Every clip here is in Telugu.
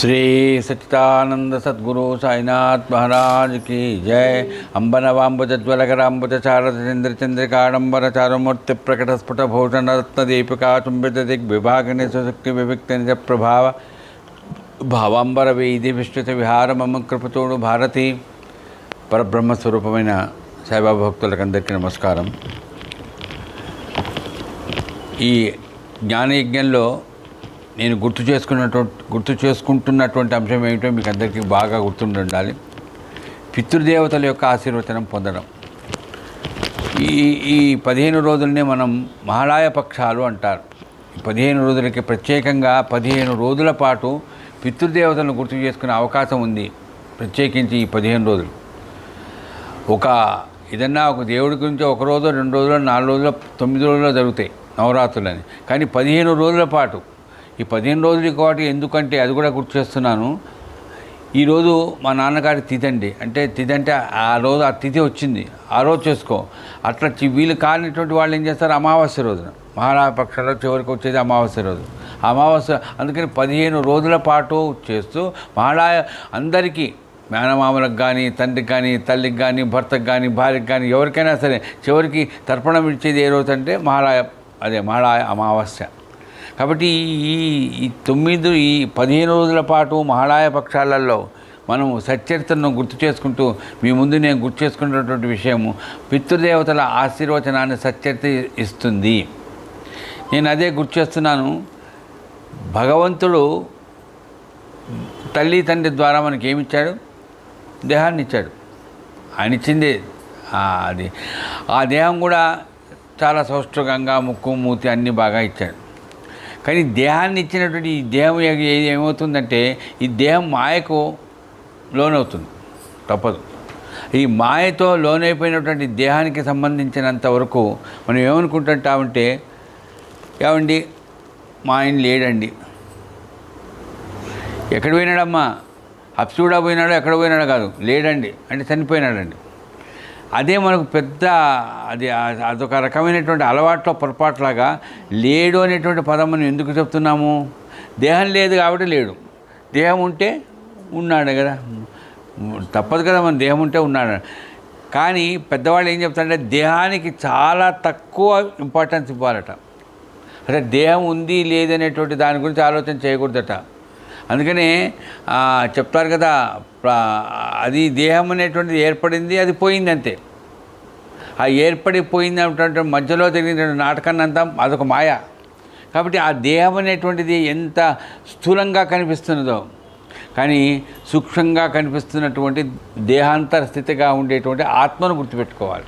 श्री सच्चिदानंद सद्गुरु साईनाथ महाराज की जय। अंबनवांबुज्वलकरांबुज शारदेन्द्र चंद्रिकाडंबर चारुमूर्ति प्रकट स्फुट भूषण रत्न दीपिका चुंबित दिग्विभागिनी सुशक्ति विविक्त निज प्रभाव भावांबर वेदी विस्तृत विहार मम कृपतोड़ु भारती పరబ్రహ్మస్వరూపమైన సాయిబాబా భక్తులకందరికీ నమస్కారం। ఈ జ్ఞానయజ్ఞంలో నేను గుర్తు చేసుకుంటున్నటువంటి అంశం ఏమిటో మీకు అందరికీ బాగా గుర్తుండాలి। పితృదేవతల యొక్క ఆశీర్వచనం పొందడం। ఈ 15 రోజులనే మనం మహాళాయ పక్షాలు అంటారు। ఈ 15 రోజులకి ప్రత్యేకంగా 15 రోజుల పాటు పితృదేవతలను గుర్తు చేసుకునే అవకాశం ఉంది। ప్రత్యేకించి ఈ 15 రోజులు ఏదన్నా ఒక దేవుడి గురించి ఒక రోజు 2 రోజులు 4 రోజులు 9 రోజుల్లో జరుగుతాయి నవరాత్రులని, కానీ 15 రోజుల పాటు ఈ 15 రోజుల పాటు ఎందుకంటే అది కూడా గుర్తు చేస్తున్నాను। ఈరోజు మా నాన్నగారి తిథి అండి, అంటే తిథి అంటే ఆ రోజు ఆ తిథి వచ్చింది ఆ రోజు చేసుకో, అట్లా వీళ్ళు కానిటువంటి వాళ్ళు ఏం చేస్తారు అమావాస్య రోజున, మహాళాయ పక్షాల్లో చివరికి వచ్చేది అమావాస్య రోజు, అమావాస్య అందుకని 15 రోజుల పాటు చేస్తూ మహాళాయ అందరికీ మేనమామలకు కానీ తండ్రికి కానీ తల్లికి కానీ భర్తకు కానీ భార్యకి కానీ ఎవరికైనా సరే చివరికి తర్పణం ఇచ్చేది ఏ రోజు అంటే మహాళాయ అమావాస్య। కాబట్టి ఈ 15 రోజుల పాటు మహాళాయ పక్షాలలో మనం సచ్చరిత్రను గుర్తు చేసుకుంటూ మీ ముందు నేను గుర్తు చేసుకున్నటువంటి విషయము పితృదేవతల ఆశీర్వచనాన్ని సచ్చరిత్ర ఇస్తుంది। నేను అదే గుర్తు చేస్తున్నాను। భగవంతుడు తల్లి తండ్రి ద్వారా మనకి ఏమిచ్చాడు? దేహాన్ని ఇచ్చాడు। ఆయన ఇచ్చింది అది ఆ దేహం కూడా చాలా సౌష్ఠవంగా ముక్కు మూతి అన్నీ బాగా ఇచ్చాడు। కానీ దేహాన్ని ఇచ్చినటువంటి ఈ దేహం ఏమవుతుందంటే ఈ దేహం మాయకు లోనవుతుంది, తప్పదు। ఈ మాయతో లోనైపోయినటువంటి దేహానికి సంబంధించినంత వరకు మనం ఏమనుకుంటుంటామంటే ఏమండి మా ఆయన లేడండి, ఎక్కడ పోయినాడమ్మా అప్సూడా పోయినాడు ఎక్కడ పోయినాడు కాదు, లేడండి అంటే చనిపోయినాడండి। అదే మనకు పెద్ద అదొక రకమైనటువంటి అలవాట్లో పొరపాట్లాగా లేడు అనేటువంటి పదం మనం ఎందుకు చెప్తున్నాము? దేహం లేదు కాబట్టి లేడు, దేహం ఉంటే ఉన్నాడు కదా, తప్పదు కదా, మన దేహం ఉంటే ఉన్నాడు। కానీ పెద్దవాళ్ళు ఏం చెప్తారంటే దేహానికి చాలా తక్కువ ఇంపార్టెన్స్ ఇవ్వాలట, అంటే దేహం ఉంది లేదనేటువంటి దాని గురించి ఆలోచన చేయకూడదట। అందుకనే చెప్తారు కదా, అది దేహం అనేటువంటిది ఏర్పడింది, అది పోయింది అంతే। ఆ ఏర్పడిపోయింది అనేటువంటి మధ్యలో జరిగిన నాటకాన్ని అంతా అదొక మాయ। కాబట్టి ఆ దేహం అనేటువంటిది ఎంత స్థూలంగా కనిపిస్తున్నదో కానీ సూక్ష్మంగా కనిపిస్తున్నటువంటి దేహాంతర స్థితిగా ఉండేటువంటి ఆత్మను గుర్తుపెట్టుకోవాలి।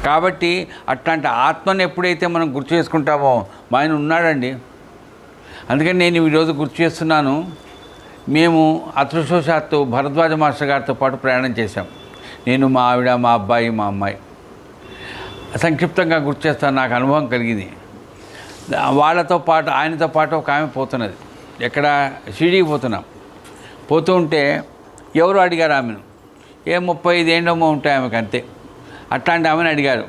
కాబట్టి అట్లాంటి ఆత్మను ఎప్పుడైతే మనం గుర్తు చేసుకుంటామో మా ఆయన ఉన్నాడండి। అందుకని నేను ఈరోజు గుర్తు చేస్తున్నాను, మేము అదృష్టవశాత్తు భరద్వాజ మాస్టర్ గారితో పాటు ప్రయాణం చేశాం। నేను మా ఆవిడ మా అబ్బాయి మా అమ్మాయి। సంక్షిప్తంగా గుర్తు చేస్తాను, నాకు అనుభవం కలిగింది। వాళ్ళతో పాటు ఆయనతో పాటు ఒక ఆమె పోతున్నది, ఎక్కడ షిరిడీకి పోతున్నాం। పోతూ ఉంటే ఎవరు అడిగారు ఆమెను, 35 ఏండమో ఉంటాయి ఆమెకు అంతే, అట్లాంటి ఆమెను అడిగారు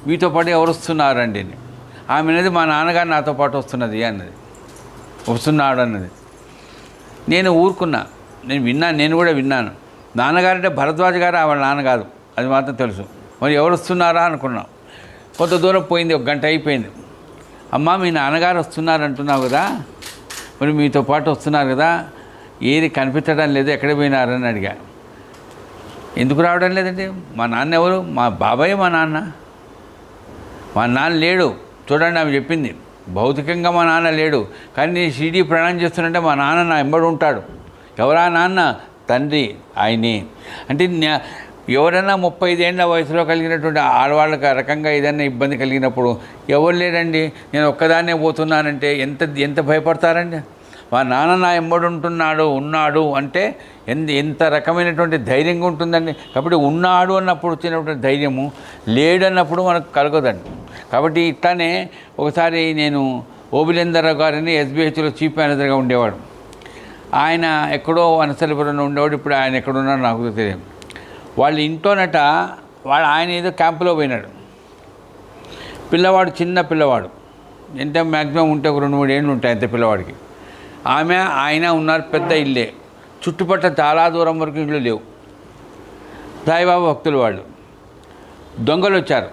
మీతో పాటు ఎవరు వస్తున్నారండి అని। ఆమె అనేది మా నాన్నగారు నాతో పాటు వస్తున్నాడు అన్నది। నేను ఊరుకున్నా, నేను కూడా విన్నాను। నాన్నగారంటే భరద్వాజ్ గారు వాళ్ళ నాన్న కాదు, అది మాత్రం తెలుసు। మరి ఎవరు వస్తున్నారా అనుకున్నాం। కొంత దూరం పోయింది, 1 గంట అయిపోయింది। అమ్మ మీ నాన్నగారు వస్తున్నారు అంటున్నావు కదా, మరి మీతో పాటు వస్తున్నారు కదా, ఏది కనిపించడం లేదు, ఎక్కడ పోయినారని అడిగా। ఎందుకు రావడం లేదండి? మా నాన్న ఎవరు? మా బాబాయ్ మా నాన్న లేడు చూడండి ఆమె చెప్పింది। భౌతికంగా మా నాన్న లేడు, కానీ నేను షిరిడీ ప్రయాణం చేస్తున్నంటే మా నాన్న నా వెంబడి ఉంటాడు। ఎవరా నాన్న? తండ్రి ఆయనే। అంటే ఎవరైనా 35 ఏళ్ళ వయసులో కలిగినటువంటి ఆడవాళ్ళకి ఆ రకంగా ఏదైనా ఇబ్బంది కలిగినప్పుడు ఎవరు లేడండి నేను ఒక్కదాన్నే పోతున్నానంటే ఎంత భయపడతారండి? మా నాన్న నా వెంబడి ఉన్నాడు అంటే ఎంత రకమైనటువంటి ధైర్యంగా ఉంటుందండి। కాబట్టి ఉన్నాడు అన్నప్పుడు వచ్చినటువంటి ధైర్యము లేడు అన్నప్పుడు మనకు కలగదండి। కాబట్టి ఇట్లానే ఒకసారి నేను ఓబిలేందర్ గారిని ఎస్బీహెచ్లో చీఫ్ మేనేజర్గా ఉండేవాడు, ఆయన ఎక్కడో వనస్థలిపురంలో ఉండేవాడు, ఇప్పుడు ఆయన ఎక్కడున్నాడో నాకు తెలియదు। వాళ్ళ ఇంట్లోనట ఆయన ఏదో క్యాంపులో పోయినాడు, పిల్లవాడు చిన్న పిల్లవాడు, ఎంత మ్యాక్సిమం ఉంటే ఒక 2-3 ఏళ్ళు ఉంటాయి అంతే పిల్లవాడికి। ఆమె ఆయన ఉన్నారు, పెద్ద ఇల్లే, చుట్టుపక్కల చాలా దూరం వరకు ఇళ్ళు లేవు. సాయిబాబా భక్తులు వాళ్ళు. దొంగలు వచ్చారు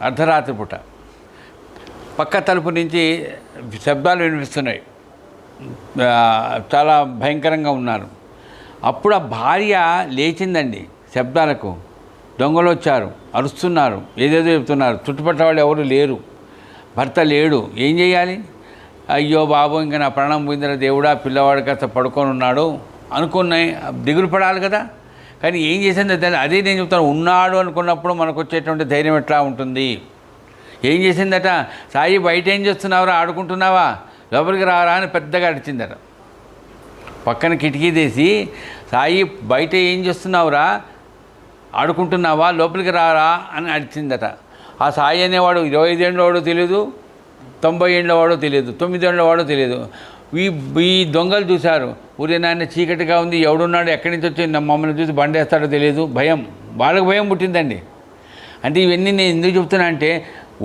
అర్ధరాత్రి పూట. పక్క తలుపు నుంచి శబ్దాలు వినిపిస్తున్నాయి, చాలా భయంకరంగా ఉన్నారు. అప్పుడు ఆ భార్య లేచిందండి శబ్దాలకు. దొంగలు వచ్చారు, అరుస్తున్నారు, ఏదేదో చెప్తున్నారు. చుట్టుపక్కల వాళ్ళు ఎవరు లేరు, భర్త లేడు. ఏం చేయాలి? అయ్యో బాబు, ఇంకా నా ప్రాణం పోయిందిరా దేవుడా, పిల్లవాడు కాస్త పడుకొని ఉన్నాడు అనుకున్నాయి. దిగులు పడాలి కదా. కానీ ఏం చేసిందో తెలియదు. అదే నేను చెప్తాను, ఉన్నాడు అనుకున్నప్పుడు మనకు వచ్చేటువంటి ధైర్యం ఎట్లా ఉంటుంది? ఏం చేసిందట, సాయి బయట ఏం చేస్తున్నావురా, ఆడుకుంటున్నావా, లోపలికి రారా అని పెద్దగా అడిచిందట. పక్కన కిటికీ తీసి, సాయి బయట ఏం చేస్తున్నావురా, ఆడుకుంటున్నావా, లోపలికి రారా అని అడిచిందట. ఆ సాయి అనేవాడు 25 ఏళ్ళ వాడో తెలియదు, 90 ఏళ్ళ వాడో తెలియదు, 9 ఏళ్ళ వాడో తెలియదు. ఈ దొంగలు చూశారు, ఊరే నాయన చీకటిగా ఉంది, ఎవడున్నాడు, ఎక్కడి నుంచి వచ్చి మమ్మల్ని చూసి బండేస్తాడో తెలియదు, భయం, వాళ్ళకు భయం పుట్టిందండి. అంటే ఇవన్నీ నేను ఎందుకు చెప్తున్నా అంటే,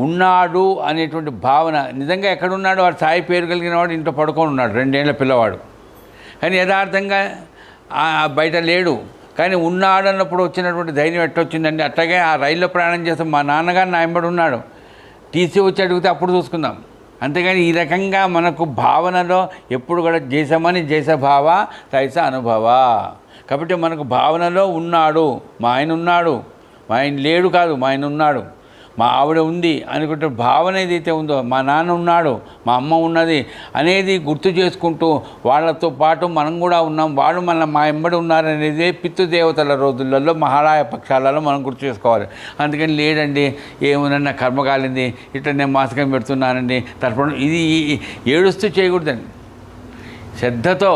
ఉన్నాడు అనేటువంటి భావన. నిజంగా ఎక్కడున్నాడు, వాడు సాయి పేరు కలిగిన వాడు ఇంట్లో పడుకొని ఉన్నాడు, 2 ఏళ్ల పిల్లవాడు. కానీ యథార్థంగా బయట లేడు. కానీ ఉన్నాడు అన్నప్పుడు వచ్చినటువంటి ధైర్యం ఎట్టొచ్చిందండి. అట్లాగే ఆ రైల్లో ప్రయాణం చేస్తాం, మా నాన్నగారు నా వెంబడి ఉన్నాడు, టీసీ వచ్చి అడిగితే అప్పుడు చూసుకుందాం. అంతేగాని ఈ రకంగా మనకు భావనలో ఎప్పుడు కూడా చేసామని చేసే భావ తైస అనుభవ. కాబట్టి మనకు భావనలో ఉన్నాడు, మా ఆయన ఉన్నాడు, మా ఆయన లేడు కాదు, మా ఆయన ఉన్నాడు, మా ఆవిడ ఉంది అనుకుంటే భావన ఏదైతే ఉందో, మా నాన్న ఉన్నాడు, మా అమ్మ ఉన్నది అనేది గుర్తు చేసుకుంటూ వాళ్ళతో పాటు మనం కూడా ఉన్నాం, వాళ్ళు మా ఎంబడి ఉన్నారనేది పితృదేవతల రోజులలో మహారాయ పక్షాలలో మనం గుర్తు చేసుకోవాలి. అందుకని లేడండి, ఏమునన్నా కర్మ కాలింది, ఇట్లా నేను మాసకం పెడుతున్నానండి తర్పణం, ఇది ఏడుస్తూ చేయకూడదండి. శ్రద్ధతో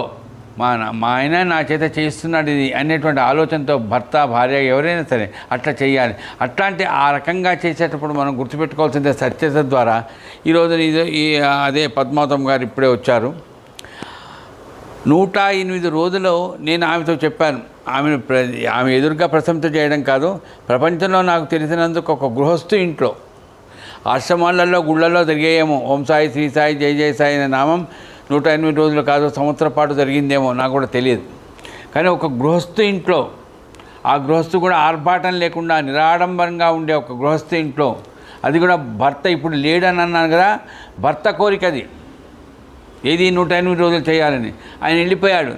మా ఆయన నా చేత చేస్తున్నాడు ఇది అనేటువంటి ఆలోచనతో భర్త భార్య ఎవరైనా సరే అట్లా చేయాలి. అట్లాంటి ఆ రకంగా చేసేటప్పుడు మనం గుర్తుపెట్టుకోవాల్సిందే సత్యత ద్వారా. ఈరోజు అదే పద్మావతం గారు ఇప్పుడే వచ్చారు. 108 రోజులు నేను ఆమెతో చెప్పాను. ఆమె ఎదురుగా ప్రశంస చేయడం కాదు, ప్రపంచంలో నాకు తెలిసినందుకు ఒక గృహస్థు ఇంట్లో ఆశ్రమాలలో గుళ్ళల్లో జరిగేయేమో ఓం సాయి, శ్రీ సాయి, జై జై సాయి అనే నామం 108 రోజులు కాదు, సంవత్సరం పాటు జరిగిందేమో నాకు కూడా తెలియదు. కానీ ఒక గృహస్థు ఇంట్లో, ఆ గృహస్థు కూడా ఆర్భాటం లేకుండా నిరాడంబరంగా ఉండే ఒక గృహస్థు ఇంట్లో, అది కూడా భర్త ఇప్పుడు లేడని అన్నాను కదా, భర్త కోరిక అది, ఏది 108 రోజులు చేయాలని. ఆయన వెళ్ళిపోయాడు.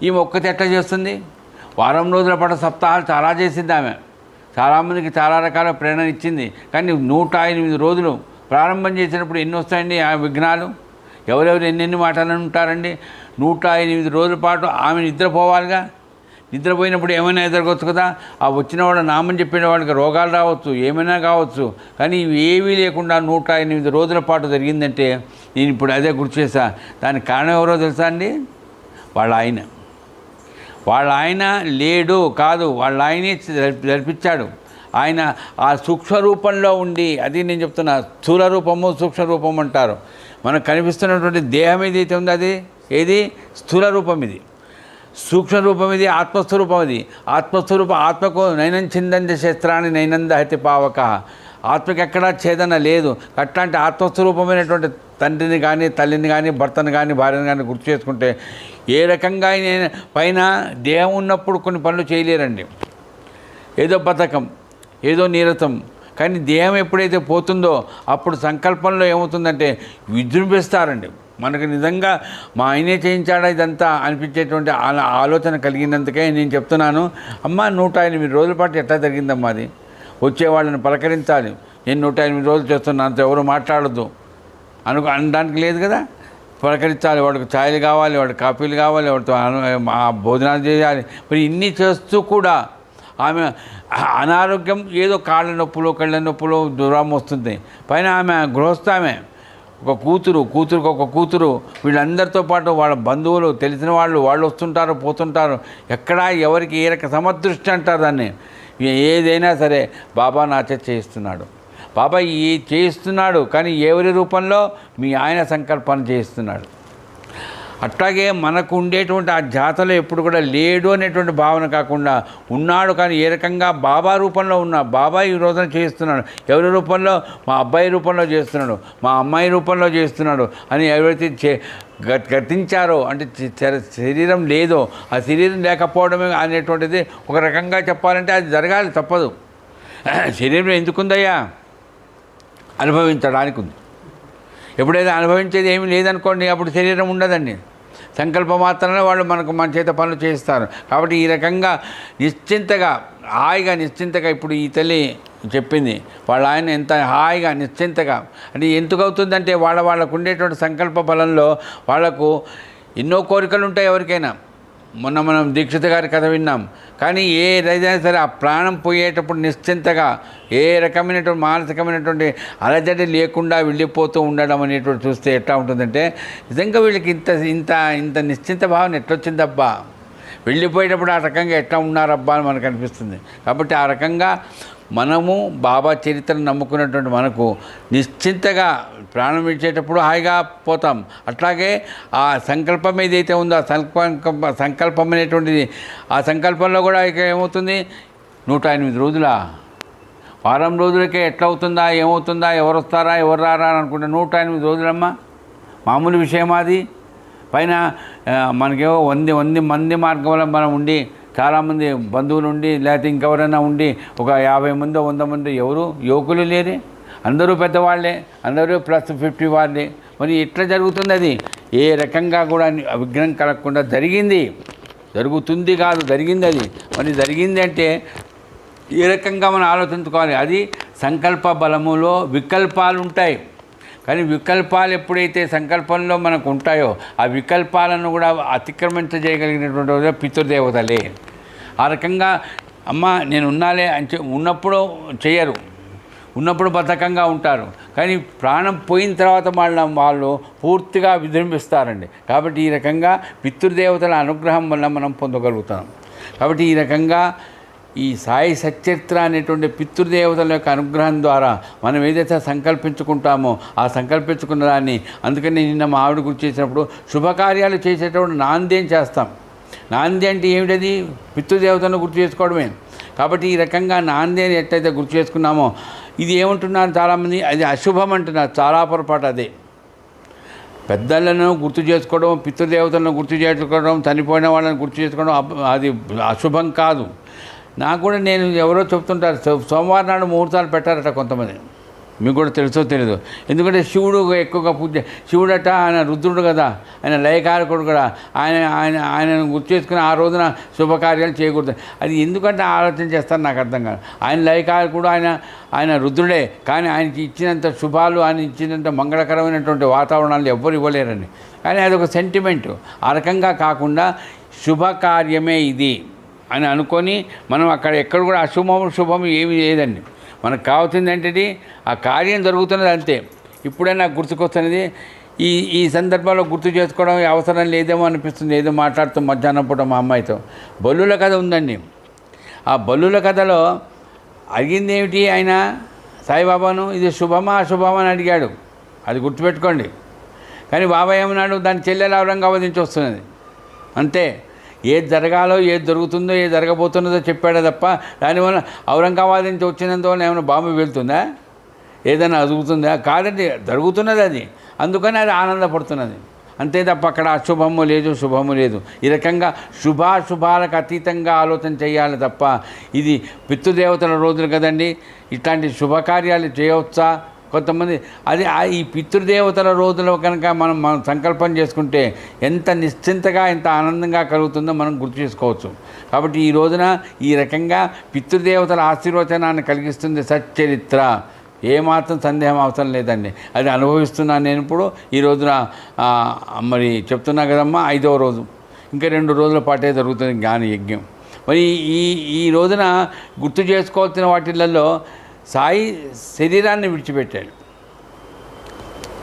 ఈమె ఒక్కటి ఎట్లా చేస్తుంది? వారం రోజుల పాటు సప్తాహాలు చాలా చేసింది ఆమె, చాలామందికి చాలా రకాల ప్రేరణ ఇచ్చింది. కానీ 108 రోజులు ప్రారంభం చేసినప్పుడు ఎన్ని వస్తాయండి ఆ విఘ్నాలు? ఎవరెవరు ఎన్నెన్ని మాటలు ఉంటారండి. 108 రోజుల పాటు ఆమె నిద్రపోవాలిగా. నిద్రపోయినప్పుడు ఏమైనా ఎదుర్కోవచ్చు కదా. ఆ వచ్చిన వాడు నామని చెప్పిన వాడికి రోగాలు రావచ్చు, ఏమైనా కావచ్చు. కానీ ఇవి ఏవీ లేకుండా 108 రోజుల పాటు జరిగిందంటే నేను ఇప్పుడు అదే గుర్తు చేశా. దానికి కారణం ఎవరో తెలుసా అండి? వాళ్ళ ఆయన లేడు కాదు, వాళ్ళ ఆయనే జరిపించాడు. ఆయన ఆ సూక్ష్మ రూపంలో ఉండి, అది నేను చెప్తున్నా, స్థూల రూపము సూక్ష్మ రూపం అంటారు. మనకు కనిపిస్తున్నటువంటి దేహం ఏదైతే ఉందో అది ఏది? స్థూల రూపం. ఇది సూక్ష్మ రూపం, ఇది ఆత్మస్వరూపం. ఇది ఆత్మస్వరూపం. ఆత్మకు నైనం చిందంతి శస్త్రాన్ని నైనంద హతి పావక. ఆత్మకి ఎక్కడా ఛేదన లేదు. అట్లాంటి ఆత్మస్వరూపమైనటువంటి తండ్రిని కానీ, తల్లిని కానీ, భర్తను కానీ, భార్యను కానీ గుర్తు చేసుకుంటే ఏ రకంగా పైన దేహం ఉన్నప్పుడు కొన్ని పనులు చేయలేరండి. ఏదో బతకం, ఏదో నీరసం. కానీ దేహం ఎప్పుడైతే పోతుందో అప్పుడు సంకల్పంలో ఏమవుతుందంటే విజృంభిస్తారండి. మనకు నిజంగా మా ఆయనే చేయించాడా ఇదంతా అనిపించేటువంటి ఆలోచన కలిగినందుకే నేను చెప్తున్నాను. అమ్మ 108 రోజుల పాటు ఎట్లా జరిగిందమ్మా అది? వచ్చేవాళ్ళని పలకరించాలి. నేను 108 రోజులు చేస్తున్నాను, అంత ఎవరు మాట్లాడద్దు అనడానికి లేదు కదా. పలకరించాలి, వాడికి ఛాయలు కావాలి, వాడికి కాఫీలు కావాలి, వాడితో భోజనాలు చేయాలి. మరి ఇన్ని చేస్తూ కూడా ఆమె అనారోగ్యం, ఏదో కాళ్ళ నొప్పులు, కళ్ళ నొప్పులు, జ్వరం వస్తుంది. పైన ఆమె గృహస్థామె, ఒక కూతురుకి ఒక కూతురు, వీళ్ళందరితో పాటు వాళ్ళ బంధువులు, తెలిసిన వాళ్ళు వస్తుంటారు, పోతుంటారు. ఎక్కడా ఎవరికి ఏ రక సమదృష్టి అంటారు దాన్ని. ఏదైనా సరే బాబా నా చేత చేయిస్తున్నాడు, బాబా చేయిస్తున్నాడు. కానీ ఎవరి రూపంలో? మీ ఆయన సంకల్పాన్ని చేయిస్తున్నాడు. అట్లాగే మనకు ఉండేటువంటి ఆ జాతలో ఎప్పుడు కూడా లేడు అనేటువంటి భావన కాకుండా ఉన్నాడు. కానీ ఏ రకంగా బాబా రూపంలో ఉన్నా, బాబా ఈ రోజున చేస్తున్నాడు. ఎవరి రూపంలో? మా అబ్బాయి రూపంలో చేస్తున్నాడు, మా అమ్మాయి రూపంలో చేస్తున్నాడు అని ఎవరైతే గతించారో అంటే శరీరం లేదో, ఆ శరీరం లేకపోవడమే అనేటువంటిది ఒక రకంగా చెప్పాలంటే అది జరగాలి, తప్పదు. శరీరం ఎందుకుందయ్యా? అనుభవించడానికి ఉంది. ఎప్పుడైతే అనుభవించేది ఏమీ లేదనుకోండి, అప్పుడు శరీరం ఉండదండి. సంకల్పం మాత్రమే వాళ్ళు మన చేత పనులు చేస్తారు. కాబట్టి ఈ రకంగా నిశ్చింతగా, హాయిగా, నిశ్చింతగా ఇప్పుడు ఈ తల్లి చెప్పింది, ఆయన ఎంత హాయిగా నిశ్చింతగా అంటే ఎందుకు అవుతుందంటే వాళ్ళకు ఉండేటువంటి సంకల్ప బలంలో వాళ్ళకు ఎన్నో కోరికలు ఉంటాయి ఎవరికైనా. మొన్న మనం దీక్షిత గారి కథ విన్నాం. కానీ ఏ రైతైనా సరే ఆ ప్రాణం పోయేటప్పుడు నిశ్చింతగా ఏ రకమైనటువంటి మానసికమైనటువంటి అలజడి లేకుండా వెళ్ళిపోతూ ఉండడం అనేటువంటి చూస్తే ఎట్లా ఉంటుందంటే నిజంగా వీళ్ళకి ఇంత నిశ్చింత భావన ఎట్లొచ్చిందబ్బా, వెళ్ళిపోయేటప్పుడు ఆ రకంగా ఎట్లా ఉన్నారబ్బా అని మనకు అనిపిస్తుంది. కాబట్టి ఆ రకంగా మనము బాబా చరిత్రను నమ్ముకున్నటువంటి మనకు నిశ్చింతగా ప్రాణం విడిచేటప్పుడు హాయిగా పోతాం. అట్లాగే ఆ సంకల్పం ఏదైతే ఉందో ఆ సంకల్పం అనేటువంటిది, ఆ సంకల్పంలో కూడా ఇక ఏమవుతుంది, 108 రోజుల వారం రోజులకే ఎట్లా అవుతుందా, ఏమవుతుందా, ఎవరు వస్తారా ఎవరు రారా అని అనుకుంటే 108 రోజులమ్మా మామూలు విషయం అది. పైన మనకేమో 100 మంది మార్గంలో మనం ఉండి, చాలామంది బంధువులు ఉండి, లేకపోతే ఇంకెవరైనా ఉండి ఒక 50 మంది 100 మంది ఎవరు యువకులు లేరే, అందరూ పెద్దవాళ్ళే, అందరూ +50 వాళ్ళే. మరి ఎట్లా జరుగుతుంది అది? ఏ రకంగా కూడా విఘ్నం కలగకుండా జరుగుతుంది కాదు, జరిగింది అది. మరి జరిగింది అంటే ఏ రకంగా మనం ఆలోచించుకోవాలి. అది సంకల్ప బలములో వికల్పాలు ఉంటాయి. కానీ వికల్పాలు ఎప్పుడైతే సంకల్పంలో మనకు ఉంటాయో ఆ వికల్పాలను కూడా అతిక్రమించజేయగలిగినటువంటి పితృదేవతలే. ఆ రకంగా అమ్మ నేను ఉన్నాలే అని ఉన్నప్పుడు చేయరు, ఉన్నప్పుడు బద్ధకంగా ఉంటారు. కానీ ప్రాణం పోయిన తర్వాత వాళ్ళు పూర్తిగా విజృంభిస్తారండి. కాబట్టి ఈ రకంగా పితృదేవతల అనుగ్రహం వల్ల మనం పొందగలుగుతాం. కాబట్టి ఈ రకంగా ఈ సాయి సచ్చరిత్ర అనేటువంటి పితృదేవతల యొక్క అనుగ్రహం ద్వారా మనం ఏదైతే సంకల్పించుకుంటామో ఆ సంకల్పించుకున్న దాన్ని, అందుకని నిన్న మా ఆవిడ గుర్తు చేసినప్పుడు శుభకార్యాలు చేసేటప్పుడు నాందేం చేస్తాం. నాంది అంటే ఏమిటది? పితృదేవతను గుర్తు చేసుకోవడమే. కాబట్టి ఈ రకంగా నాందేని ఎట్లయితే గుర్తు చేసుకున్నామో ఇది ఏమంటున్నారు చాలామంది, అది అశుభం అంటున్నారు. చాలా పొరపాటు అదే. పెద్దలను గుర్తు చేసుకోవడం, పితృదేవతలను గుర్తు చేసుకోవడం, చనిపోయిన వాళ్ళని గుర్తు చేసుకోవడం అది అశుభం కాదు. నాకు కూడా నేను ఎవరో చెప్తుంటారు, సోమవారం నాడు ముహూర్తాలు పెట్టారట కొంతమంది, మీకు కూడా తెలుసో తెలీదు. ఎందుకంటే శివుడు ఎక్కువగా పూజ, శివుడట ఆయన రుద్రుడు కదా, ఆయన లయకారకుడు కూడా, ఆయనను గుర్తు చేసుకుని ఆ రోజున శుభకార్యాలు చేయకూడదు. అది ఎందుకంటే ఆలోచన చేస్తాను నాకు అర్థం కాదు. ఆయన లయకారకుడు, ఆయన రుద్రుడే. కానీ ఆయనకి ఇచ్చినంత శుభాలు, ఆయన ఇచ్చినంత మంగళకరమైనటువంటి వాతావరణాలు ఎవ్వరు ఇవ్వలేరండి. కానీ అదొక సెంటిమెంటు. ఆ రకంగా కాకుండా శుభకార్యమే ఇది అని అనుకొని మనం ఎక్కడ కూడా శుభం ఏమీ లేదండి. మనకు కావాల్సింది ఏంటిది? ఆ కార్యం జరుగుతున్నది అంతే. ఇప్పుడే నాకు గుర్తుకొస్తున్నది, ఈ సందర్భంలో గుర్తు చేసుకోవడం అవసరం లేదేమో అనిపిస్తుంది. ఏదో మాట్లాడుతూ మధ్యాహ్నం పూట మా అమ్మాయితో బల్లుల కథ ఉందండి. ఆ బల్లుల కథలో అడిగింది ఏమిటి, ఆయన సాయిబాబాను ఇది శుభమా అశుభమా అని అడిగాడు. అది గుర్తుపెట్టుకోండి. కానీ బాబా ఏమన్నాడు, దాని చెల్లెలు ఔరంగాబాద్ వస్తున్నది అంతే. ఏది జరగాలో, ఏది జరుగుతుందో, ఏది జరగబోతున్నదో చెప్పాడే తప్ప దానివల్ల ఔరంగాబాద్ నుంచి వచ్చినందువల్ల ఏమైనా బాంబు వెళ్తుందా, ఏదైనా జరుగుతుందా? కాదండి, జరుగుతున్నది అది. అందుకని అది ఆనందపడుతున్నది అంతే తప్ప అక్కడ అశుభము లేదు, శుభము లేదు. ఈ రకంగా శుభాశుభాలకు అతీతంగా ఆలోచన చేయాలి తప్ప ఇది పితృదేవతల రోజులు కదండి, ఇట్లాంటి శుభకార్యాలు చేయవచ్చా? కొంతమంది అది ఈ పితృదేవతల రోజులో కనుక మనం సంకల్పం చేసుకుంటే ఎంత నిశ్చింతగా, ఎంత ఆనందంగా కలుగుతుందో మనం గుర్తు చేసుకోవచ్చు. కాబట్టి ఈ రోజున ఈ రకంగా పితృదేవతల ఆశీర్వచనాన్ని కలిగిస్తుంది సచ్చరిత్ర. ఏమాత్రం సందేహం అవసరం లేదండి. అది అనుభవిస్తున్నాను నేను ఇప్పుడు. ఈ రోజున మరి చెప్తున్నా కదమ్మా, 5వ రోజు, ఇంకా 2 రోజుల పాటే జరుగుతుంది జ్ఞాన యజ్ఞం. మరి ఈ రోజున గుర్తు చేసుకోవాల్సిన వాటిలలో సాయి శరీరాన్ని విడిచిపెట్టాడు.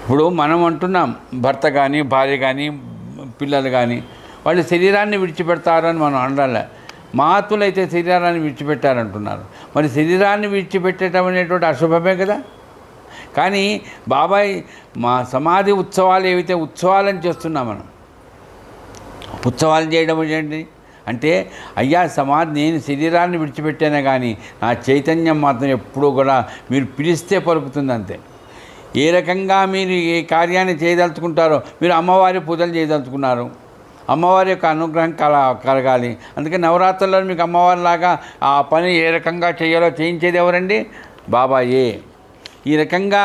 ఇప్పుడు మనం అంటున్నాం, భర్త కానీ భార్య కానీ పిల్లలు కానీ వాళ్ళు శరీరాన్ని విడిచిపెడతారని మనం అనడాలే. మహాత్ములు అయితే శరీరాన్ని విడిచిపెట్టారంటున్నారు. మరి శరీరాన్ని విడిచిపెట్టడం అనేటువంటి అశుభమే కదా. కానీ బాబాయ్ మా సమాధి ఉత్సవాలు ఏవైతే ఉత్సవాలని చేస్తున్నాం మనం, ఉత్సవాలు చేయడం ఏంటి అంటే, అయ్యా నేను శరీరాన్ని విడిచిపెట్టానే కానీ నా చైతన్యం మాత్రం ఎప్పుడూ కూడా మీరు పిలిస్తే పలుకుతుంది అంతే. ఏ రకంగా మీరు ఏ కార్యాన్ని చేయదలుచుకుంటారో, మీరు అమ్మవారి పూజలు చేయదలుచుకున్నారు, అమ్మవారి యొక్క అనుగ్రహం కలగాలి. అందుకే నవరాత్రుల్లో మీకు అమ్మవారిలాగా ఆ పని ఏ రకంగా చేయాలో చేయించేది ఎవరండి? బాబాయే. ఈ రకంగా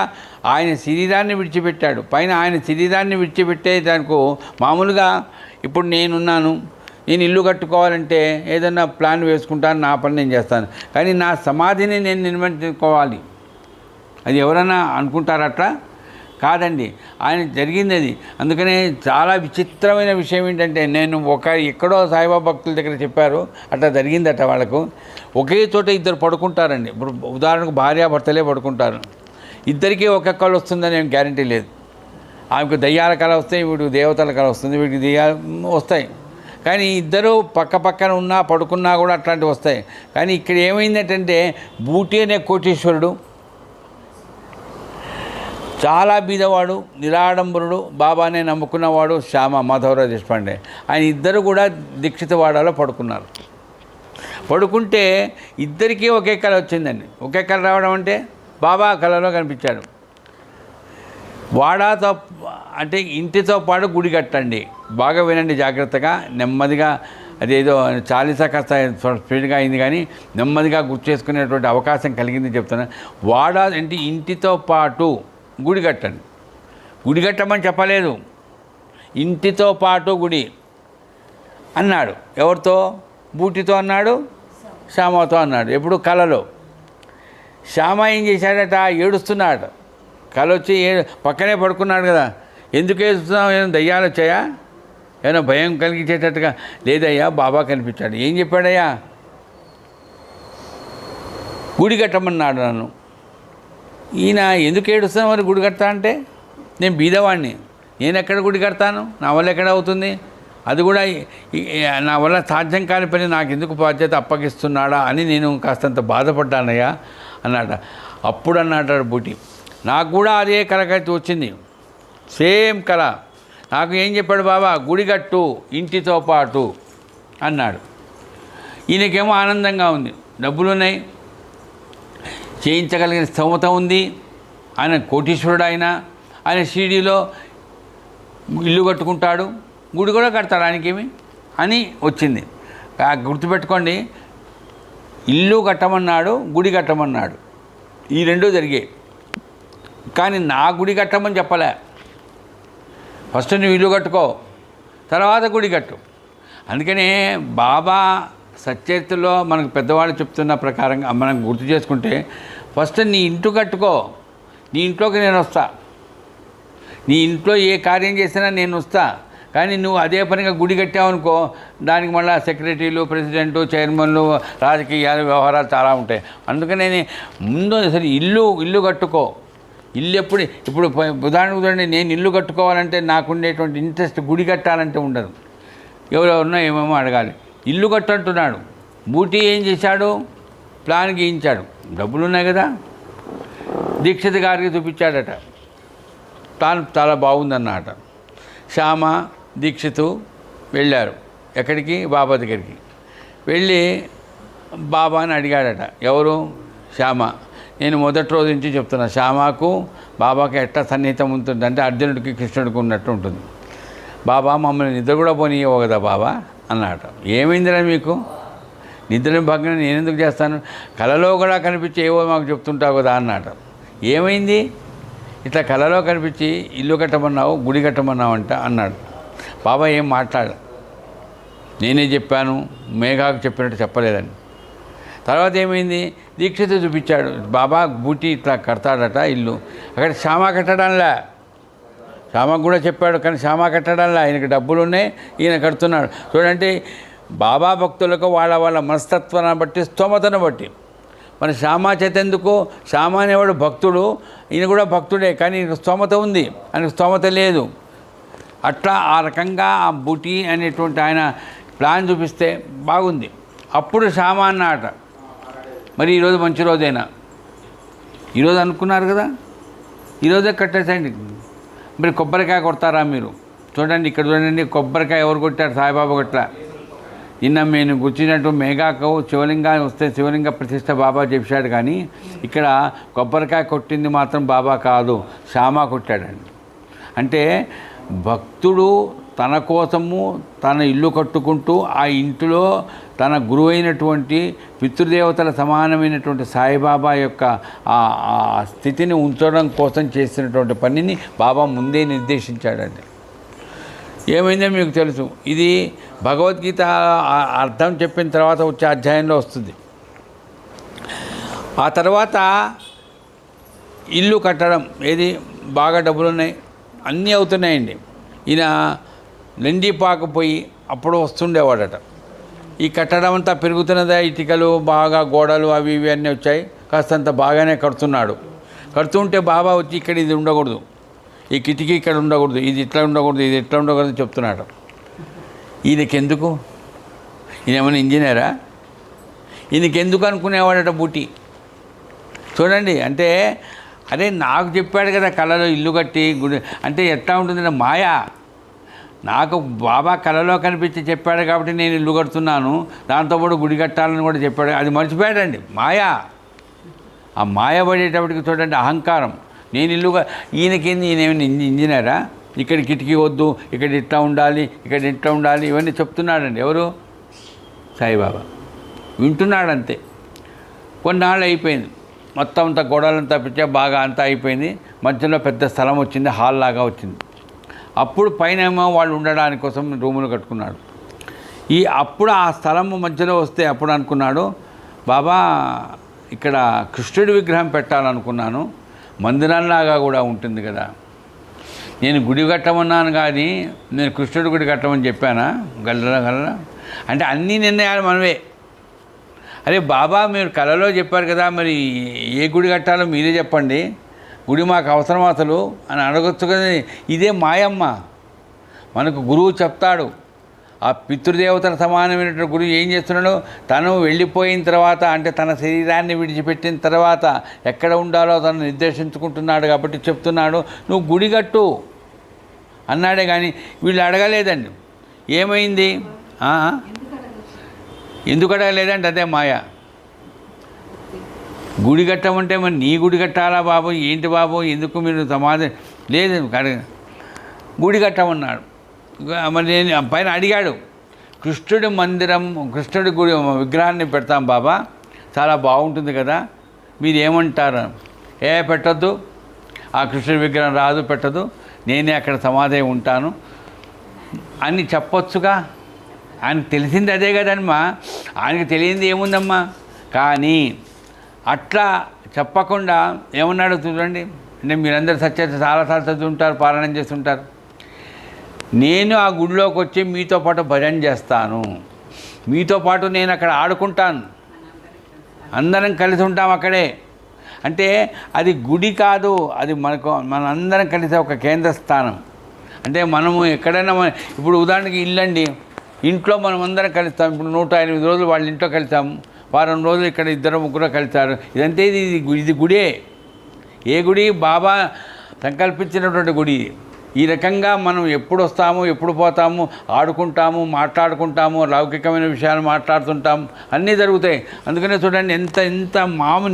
ఆయన శరీరాన్ని విడిచిపెట్టాడు. పైన ఆయన శరీరాన్ని విడిచిపెట్టే దానికి మామూలుగా ఇప్పుడు నేనున్నాను, నేను ఇల్లు కట్టుకోవాలంటే ఏదన్నా ప్లాన్ వేసుకుంటాను, నా పని నేను చేస్తాను. కానీ నా సమాధిని నేను నిర్మించుకోవాలి, అది ఎవరైనా అనుకుంటారట్లా? కాదండి, ఆయన జరిగింది అది. అందుకనే చాలా విచిత్రమైన విషయం ఏంటంటే, నేను ఎక్కడో సాయిబాబా భక్తుల దగ్గర చెప్పారు, అట్లా జరిగిందట. వాళ్ళకు ఒకే చోట ఇద్దరు పడుకుంటారండి. ఇప్పుడు ఉదాహరణకు భార్యాభర్తలే పడుకుంటారు, ఇద్దరికీ ఒకే కళ వస్తుందని ఏం గ్యారంటీ లేదు. ఆమెకు దయ్యాల కళ వస్తాయి, వీడికి దేవతల కళ వస్తుంది, వీడికి దెయ్యాలు వస్తాయి. కానీ ఇద్దరు పక్క పక్కన ఉన్నా పడుకున్నా కూడా అట్లాంటివి వస్తాయి. కానీ ఇక్కడ ఏమైందంటే, బూటి అనే కోటీశ్వరుడు చాలా బీదవాడు, నిరాడంబరుడు, బాబానే నమ్ముకున్నవాడు శ్యామ మాధవరావు దేశపాండే, ఆయన ఇద్దరు కూడా దీక్షితవాడలో పడుకున్నారు. పడుకుంటే ఇద్దరికీ ఒకే కళ వచ్చిందండి. ఒకే కళ రావడం అంటే బాబా కళలో కనిపించాడు. వాడాతో అంటే ఇంటితో పాటు గుడి కట్టండి. బాగా వినండి జాగ్రత్తగా, నెమ్మదిగా. అదేదో చాలీసా కాస్త స్పీడ్గా అయింది, కానీ నెమ్మదిగా గుర్తు చేసుకునేటువంటి అవకాశం కలిగింది చెప్తున్నా. వాడా అంటే ఇంటితో పాటు గుడి కట్టండి. గుడి కట్టమని చెప్పలేదు, ఇంటితో పాటు గుడి అన్నాడు. ఎవరితో? బూటితో అన్నాడు, శ్యామతో అన్నాడు. ఎప్పుడు? కళలో. శ్యామ ఏం చేశాడట? ఏడుస్తున్నాడు. కళ వచ్చి పక్కనే పడుకున్నాడు కదా. ఎందుకు ఏడుస్తున్నావు? ఏమైనా దయ్యాలు వచ్చాయా? ఏమైనా భయం కలిగించేటట్టుగా? లేదయ్యా, బాబా కనిపించాడు. ఏం చెప్పాడయ్యా? గుడి కట్టమన్నాడు నన్ను. ఈయన ఎందుకు ఏడుస్తున్నావు మరి గుడి కడతా అంటే? నేను బీదవాడిని, నేను ఎక్కడ గుడి కడతాను? నా వల్ల ఎక్కడ అవుతుంది? అది కూడా నా వల్ల సాధ్యం కాని పని నాకు ఎందుకు బాధ్యత అప్పగిస్తున్నాడా అని నేను కాస్తంత బాధపడ్డానయ్యా అన్నాడ. అప్పుడు అన్నాడు బూటి, నాకు కూడా అదే కళకైతే వచ్చింది, సేమ్ కళ. నాకు ఏం చెప్పాడు బాబా? గుడి కట్టు ఇంటితో పాటు అన్నాడు. ఈయనకేమో ఆనందంగా ఉంది, డబ్బులు ఉన్నాయి, చేయించగలిగిన స్తోమత ఉంది, ఆయన కోటీశ్వరుడు, ఆయన షిరిడీలో ఇల్లు కట్టుకుంటాడు, గుడి కూడా కడతాడు, ఆయనకేమి అని వచ్చింది. గుర్తుపెట్టుకోండి, ఇల్లు కట్టమన్నాడు, గుడి కట్టమన్నాడు, ఈ రెండూ జరిగాయి. కానీ నా గుడి కట్టమని చెప్పలే. ఫస్ట్ నువ్వు ఇల్లు కట్టుకో, తర్వాత గుడి కట్టు. అందుకనే బాబా సచరిత్రలో మనకు పెద్దవాళ్ళు చెప్తున్న ప్రకారంగా మనం గుర్తు చేసుకుంటే, ఫస్ట్ నీ ఇంటి కట్టుకో, నీ ఇంట్లోకి నేను వస్తా, నీ ఇంట్లో ఏ కార్యం చేసినా నేను వస్తా. కానీ నువ్వు అదే పనిగా గుడి కట్టావనుకో, దానికి మళ్ళీ సెక్రటరీలు, ప్రెసిడెంటు, చైర్మన్లు, రాజకీయాలు, వ్యవహారాలు చాలా ఉంటాయి. అందుకనే ముందు అసలు ఇల్లు కట్టుకో. ఇల్లు ఇప్పుడు ఉదాహరణకు చూడండి, నేను ఇల్లు కట్టుకోవాలంటే నాకుండేటువంటి ఇంట్రెస్ట్ గుడి కట్టాలంటే ఉండదు. ఎవరెవరినో ఏమేమో అడగాలి. ఇల్లు కట్టంటున్నాడు. బూటీ ఏం చేశాడు? ప్లాన్ గీయించాడు, డబ్బులు ఉన్నాయి కదా, దీక్షిత్ గారికి చూపించాడట. ప్లాన్ చాలా బాగుందన్నమాట. శ్యామ, దీక్షితు వెళ్ళారు ఎక్కడికి? బాబా దగ్గరికి. వెళ్ళి బాబాని అడిగాడట. ఎవరు? శ్యామ. నేను మొదటి రోజు నుంచి చెప్తున్నా, శ్యామకు బాబాకి ఎట్లా సన్నిహితం ఉంటుంది అంటే అర్జునుడికి కృష్ణుడికి ఉన్నట్టు ఉంటుంది. బాబా మమ్మల్ని నిద్ర కూడా పోనీయవు కదా బాబా అన్నట. ఏమైందిరా మీకు? నిద్రని భగ్నం నేను ఎందుకు చేస్తాను? కళలో కూడా కనిపించి ఏవో మాకు చెప్తుంటావు కదా అన్నట. ఏమైంది? ఇట్లా కళలో కనిపించి ఇల్లు కట్టమన్నావు, గుడి కట్టమన్నావు అంట అన్నాడు. బాబా ఏం మాట్లాడ, నేనే చెప్పాను, మేఘాకు చెప్పినట్టు చెప్పలేదని. తర్వాత ఏమైంది? దీక్షిత చూపించాడు. బాబా బూటి ఇట్లా కడతాడట ఇల్లు. అక్కడ శ్యామ కట్టడంలా, శ్యామకు కూడా చెప్పాడు, కానీ శ్యామ కట్టడంలా. ఆయనకి డబ్బులు ఉన్నాయి, ఈయన కడుతున్నాడు. చూడండి, బాబా భక్తులకు వాళ్ళ మనస్తత్వాన్ని బట్టి, స్తోమతను బట్టి. మన శ్యామ చేతెందుకు? శ్యామ అనేవాడు భక్తుడు, ఈయన కూడా భక్తుడే, కానీ ఈయనకు స్తోమత ఉంది, ఆయనకు స్తోమత లేదు. అట్లా ఆ రకంగా ఆ బూటి అనేటువంటి ఆయన ప్లాన్ చూపిస్తే బాగుంది. అప్పుడు శ్యామ అన్నమాట. మరి ఈరోజు మంచి రోజైనా, ఈరోజు అనుకున్నారు కదా, ఈరోజే కట్టేసండి. మరి కొబ్బరికాయ కొడతారా మీరు? చూడండి, ఇక్కడ చూడండి, కొబ్బరికాయ ఎవరు కొట్టారు? సాయిబాబా కొట్ల. నిన్న నేను కూర్చున్నట్టు మేఘాకు శివలింగాన్ని వస్తే శివలింగ ప్రతిష్ట బాబా చెప్పాడు, కానీ ఇక్కడ కొబ్బరికాయ కొట్టింది మాత్రం బాబా కాదు, శ్యామ కొట్టాడండి. అంటే భక్తుడు తన కోసము తన ఇల్లు కట్టుకుంటూ ఆ ఇంటిలో తన గురువు అయినటువంటి పితృదేవతల సమానమైనటువంటి సాయిబాబా యొక్క ఆ స్థితిని ఉంచడం కోసం చేసినటువంటి పనిని బాబా ముందే నిర్దేశించాడండి. ఏమైందో మీకు తెలుసు, ఇది భగవద్గీత అర్థం చెప్పిన తర్వాత వచ్చే అధ్యాయంలో వస్తుంది. ఆ తర్వాత ఇల్లు కట్టడం, ఏది బాగా డబ్బులు ఉన్నాయి, అన్నీ అవుతున్నాయండి. ఈయన లండిపాక పోయి అప్పుడు వస్తుండేవాడట. ఈ కట్టడం అంతా పెరుగుతున్నదా, ఇటుకలు బాగా గోడలు అవి ఇవి అన్నీ వచ్చాయి, కాస్తంత బాగానే కడుతున్నాడు. కడుతుంటే బాబా వచ్చి ఇక్కడ ఇది ఉండకూడదు, ఈ కిటికీ ఇక్కడ ఉండకూడదు, ఇది ఇట్లా ఉండకూడదు, ఇది ఇట్లా ఉండకూడదు చెప్తున్నాడు. ఈయనకెందుకు, ఈయన ఏమైనా ఇంజనీరా, ఈయనకెందుకు అనుకునేవాడట బూటి. చూడండి, అంటే అదే నాకు చెప్పాడు కదా కళలో ఇల్లు కట్టి గుడి అంటే ఎట్లా ఉంటుందంటే మాయా. నాకు బాబా కళలో కనిపించి చెప్పాడు కాబట్టి నేను ఇల్లు కడుతున్నాను, దాంతోపాటు గుడి కట్టాలని కూడా చెప్పాడు. అది మర్చిపోయాడండి, మాయా. ఆ మాయ పడేటప్పటికి చూడండి అహంకారం. నేను ఇల్లుగా ఈయనకేంది, ఈయన ఏమైనా ఇంజనీరా, ఇక్కడ కిటికీ వద్దు, ఇక్కడ ఇట్లా ఉండాలి, ఇక్కడ ఇట్లా ఉండాలి, ఇవన్నీ చెప్తున్నాడండి. ఎవరు? సాయిబాబా. వింటున్నాడంతే. కొన్నాళ్ళు అయిపోయింది, మొత్తం అంతా గోడలంతా పిచ్చా బాగా అంతా అయిపోయింది. మధ్యలో పెద్ద స్థలం వచ్చింది, హాల్ లాగా వచ్చింది. అప్పుడు పైన ఏమో వాళ్ళు ఉండడానికి కోసం రూములు కట్టుకున్నాడు. అప్పుడు ఆ స్థలం మధ్యలో వస్తే అప్పుడు అనుకున్నాడు, బాబా ఇక్కడ కృష్ణుడి విగ్రహం పెట్టాలనుకున్నాను, మందిరంలాగా కూడా ఉంటుంది కదా. నేను గుడి కట్టమన్నాను కానీ నేను కృష్ణుడి గుడి కట్టమని చెప్పానా? గల్లరా అంటే అన్ని నిర్ణయాలు మనవే. అరే బాబా, మీరు కళలో చెప్పారు కదా, మరి ఏ గుడి కట్టాలో మీరే చెప్పండి, గుడి మాకు అవసరం అసలు అని అడగొచ్చు కదా. ఇదే మాయమ్మ. మనకు గురువు చెప్తాడు, ఆ పితృదేవతల సమానమైనటువంటి గురువు ఏం చేస్తున్నాడు, తను వెళ్ళిపోయిన తర్వాత అంటే తన శరీరాన్ని విడిచిపెట్టిన తర్వాత ఎక్కడ ఉండాలో తను నిర్దేశించుకుంటున్నాడు కాబట్టి చెప్తున్నాడు, నువ్వు గుడి కట్టు అన్నాడే. కానీ వీళ్ళు అడగలేదండి. ఏమైంది? ఎందుకు అడగలేదంటే అదే మాయ. గుడి కట్టమంటే మరి నీ గుడి కట్టాలా బాబు, ఏంటి బాబు, ఎందుకు మీరు సమాధి లేదు గుడి కట్టమన్నాడు. మరి నేను పైన అడిగాడు, కృష్ణుడి మందిరం, కృష్ణుడి గుడి విగ్రహాన్ని పెడతాం బాబా, చాలా బాగుంటుంది కదా, మీరు ఏమంటారు? పెట్టద్దు, ఆ కృష్ణుడి విగ్రహం రాదు, పెట్టదు, నేనే అక్కడ సమాధి ఉంటాను అని చెప్పొచ్చుగా. ఆయనకు తెలిసింది అదే కదమ్మా, ఆయనకు తెలియంది ఏముందమ్మా. కానీ అట్లా చెప్పకుండా ఏమన్నాడు చూడండి. అంటే మీరందరూ చాలాసార్లు చదువుతుంటారు, పారాయణం చేస్తుంటారు. నేను ఆ గుడిలోకి వచ్చి మీతో పాటు భజన చేస్తాను, మీతో పాటు నేను అక్కడ ఆడుకుంటాను, అందరం కలిసి ఉంటాం అక్కడే. అంటే అది గుడి కాదు, అది మనందరం కలిసి ఒక కేంద్ర స్థానం. అంటే మనము ఎక్కడైనా ఇప్పుడు ఉదాహరణకి ఇల్లు అండి, ఇంట్లో మనం అందరం కలుస్తాం. ఇప్పుడు 108 రోజులు వాళ్ళ ఇంట్లో కలిసాము, వారం రోజులు ఇక్కడ 2-3 కలిశారు. ఇదంతే, ఇది గుడే. ఏ గుడి? బాబా సంకల్పించినటువంటి గుడి. ఈ రకంగా మనం ఎప్పుడు వస్తాము, ఎప్పుడు పోతాము, ఆడుకుంటాము, మాట్లాడుకుంటాము, లౌకికమైన విషయాలు మాట్లాడుతుంటాము, అన్నీ జరుగుతాయి. అందుకనే చూడండి ఎంత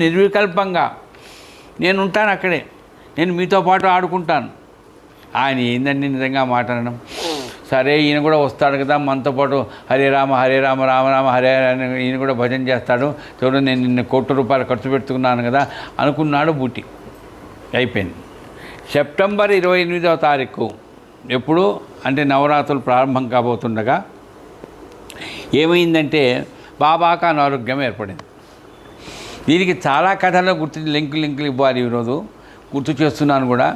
నిర్వికల్పంగా నేను ఉంటాను అక్కడే, నేను మీతో పాటు ఆడుకుంటాను. ఆయన ఏందండి నిజంగా మాట్లాడడం. సరే ఈయన కూడా వస్తాడు కదా మనతో పాటు, హరే రామ హరే రామ రామ రామ హరే హరే అని ఈయన కూడా భజన చేస్తాడు. చూడండి నేను నిన్న ₹1,00,00,000 ఖర్చు పెట్టుకున్నాను కదా అనుకున్నాడు. బూటి అయిపోయింది. సెప్టెంబర్ 28వ తారీఖు ఎప్పుడు అంటే నవరాత్రులు ప్రారంభం కాబోతుండగా ఏమైందంటే బాబాకు అనారోగ్యం ఏర్పడింది. దీనికి చాలా కథలో లింకులు ఇవ్వాలి, ఈరోజు గుర్తు చేస్తున్నాను కూడా.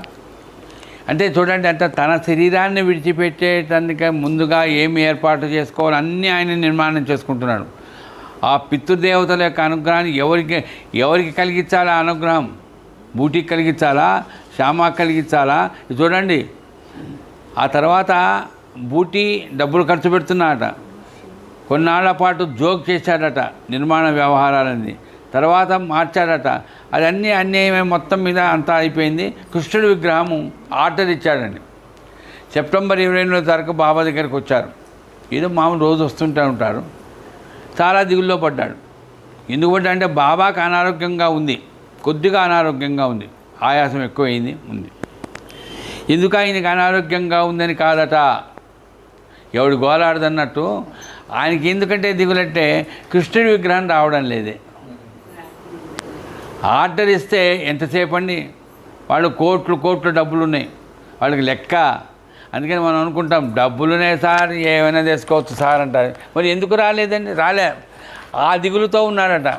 అంటే చూడండి, అంటే తన శరీరాన్ని విడిచిపెట్టేటానికి ముందుగా ఏమి ఏర్పాటు చేసుకోవాలి అన్నీ ఆయన నిర్మాణం చేసుకుంటున్నాడు. ఆ పితృదేవతల యొక్క అనుగ్రహాన్ని ఎవరికి కలిగించాలా? అనుగ్రహం బూటికి కలిగించాలా, శ్యామకి కలిగించాలా? చూడండి, ఆ తర్వాత బూటి డబ్బులు ఖర్చు పెడుతున్నాడట, కొన్నాళ్ల పాటు జోక్ చేశాడట నిర్మాణ వ్యవహారాలన్నీ, తర్వాత మార్చాడట. అన్నీ మొత్తం మీద అంతా అయిపోయింది. కృష్ణుడి విగ్రహము ఆర్డర్ ఇచ్చాడండి. సెప్టెంబర్ 28వ తారీఖు బాబా దగ్గరికి వచ్చారు. ఏదో మామూలు రోజు వస్తుంటూ ఉంటారు. చాలా దిగుల్లో పడ్డాడు. ఎందుకు పడ్డా అంటే బాబాకి అనారోగ్యంగా ఉంది, కొద్దిగా అనారోగ్యంగా ఉంది, ఆయాసం ఎక్కువైంది ఉంది. ఎందుకు ఆయనకి అనారోగ్యంగా ఉందని కాదట, ఎవడు గోలాడదన్నట్టు ఆయనకి ఎందుకంటే దిగులంటే కృష్ణుడి విగ్రహం రావడం లేదే. ఆర్డర్ ఇస్తే ఎంతసేపు అండి, వాళ్ళు కోట్లు డబ్బులు ఉన్నాయి, వాళ్ళకి లెక్క. అందుకని మనం అనుకుంటాం డబ్బులునే సార్ ఏమైనా తీసుకోవచ్చు సార్ అంటారు. మరి ఎందుకు రాలేదండి? రాలే, ఆ దిగులుతో ఉన్నాడట.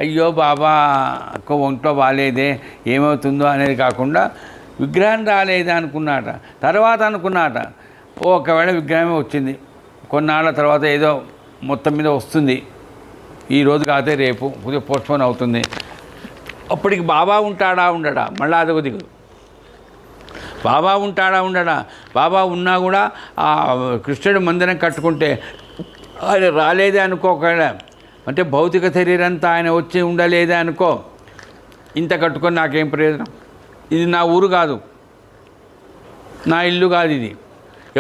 అయ్యో బాబా ఒంట్లో బాగాలేదే, ఏమవుతుందో అనేది కాకుండా విగ్రహం రాలేదా అనుకున్నాట. తర్వాత అనుకున్నాట ఒకవేళ విగ్రహమే వచ్చింది, కొన్నాళ్ళ తర్వాత ఏదో మొత్తం మీద వస్తుంది, ఈరోజు కాదే రేపు కొద్దిగా పోస్ట్పోన్ అవుతుంది, అప్పటికి బాబా ఉంటాడా ఉండడా, మళ్ళీ అదొక దిగులు. బాబా ఉంటాడా ఉండడా, బాబా ఉన్నా కూడా ఆ కృష్ణుడి మందిరం కట్టుకుంటే ఆయన రాలేదే అనుకో, ఒకవేళ అంటే భౌతిక శరీరంతా ఆయన వచ్చి ఉండలేదే అనుకో, ఇంత కట్టుకొని నాకేం ప్రయోజనం? ఇది నా ఊరు కాదు, నా ఇల్లు కాదు, ఇది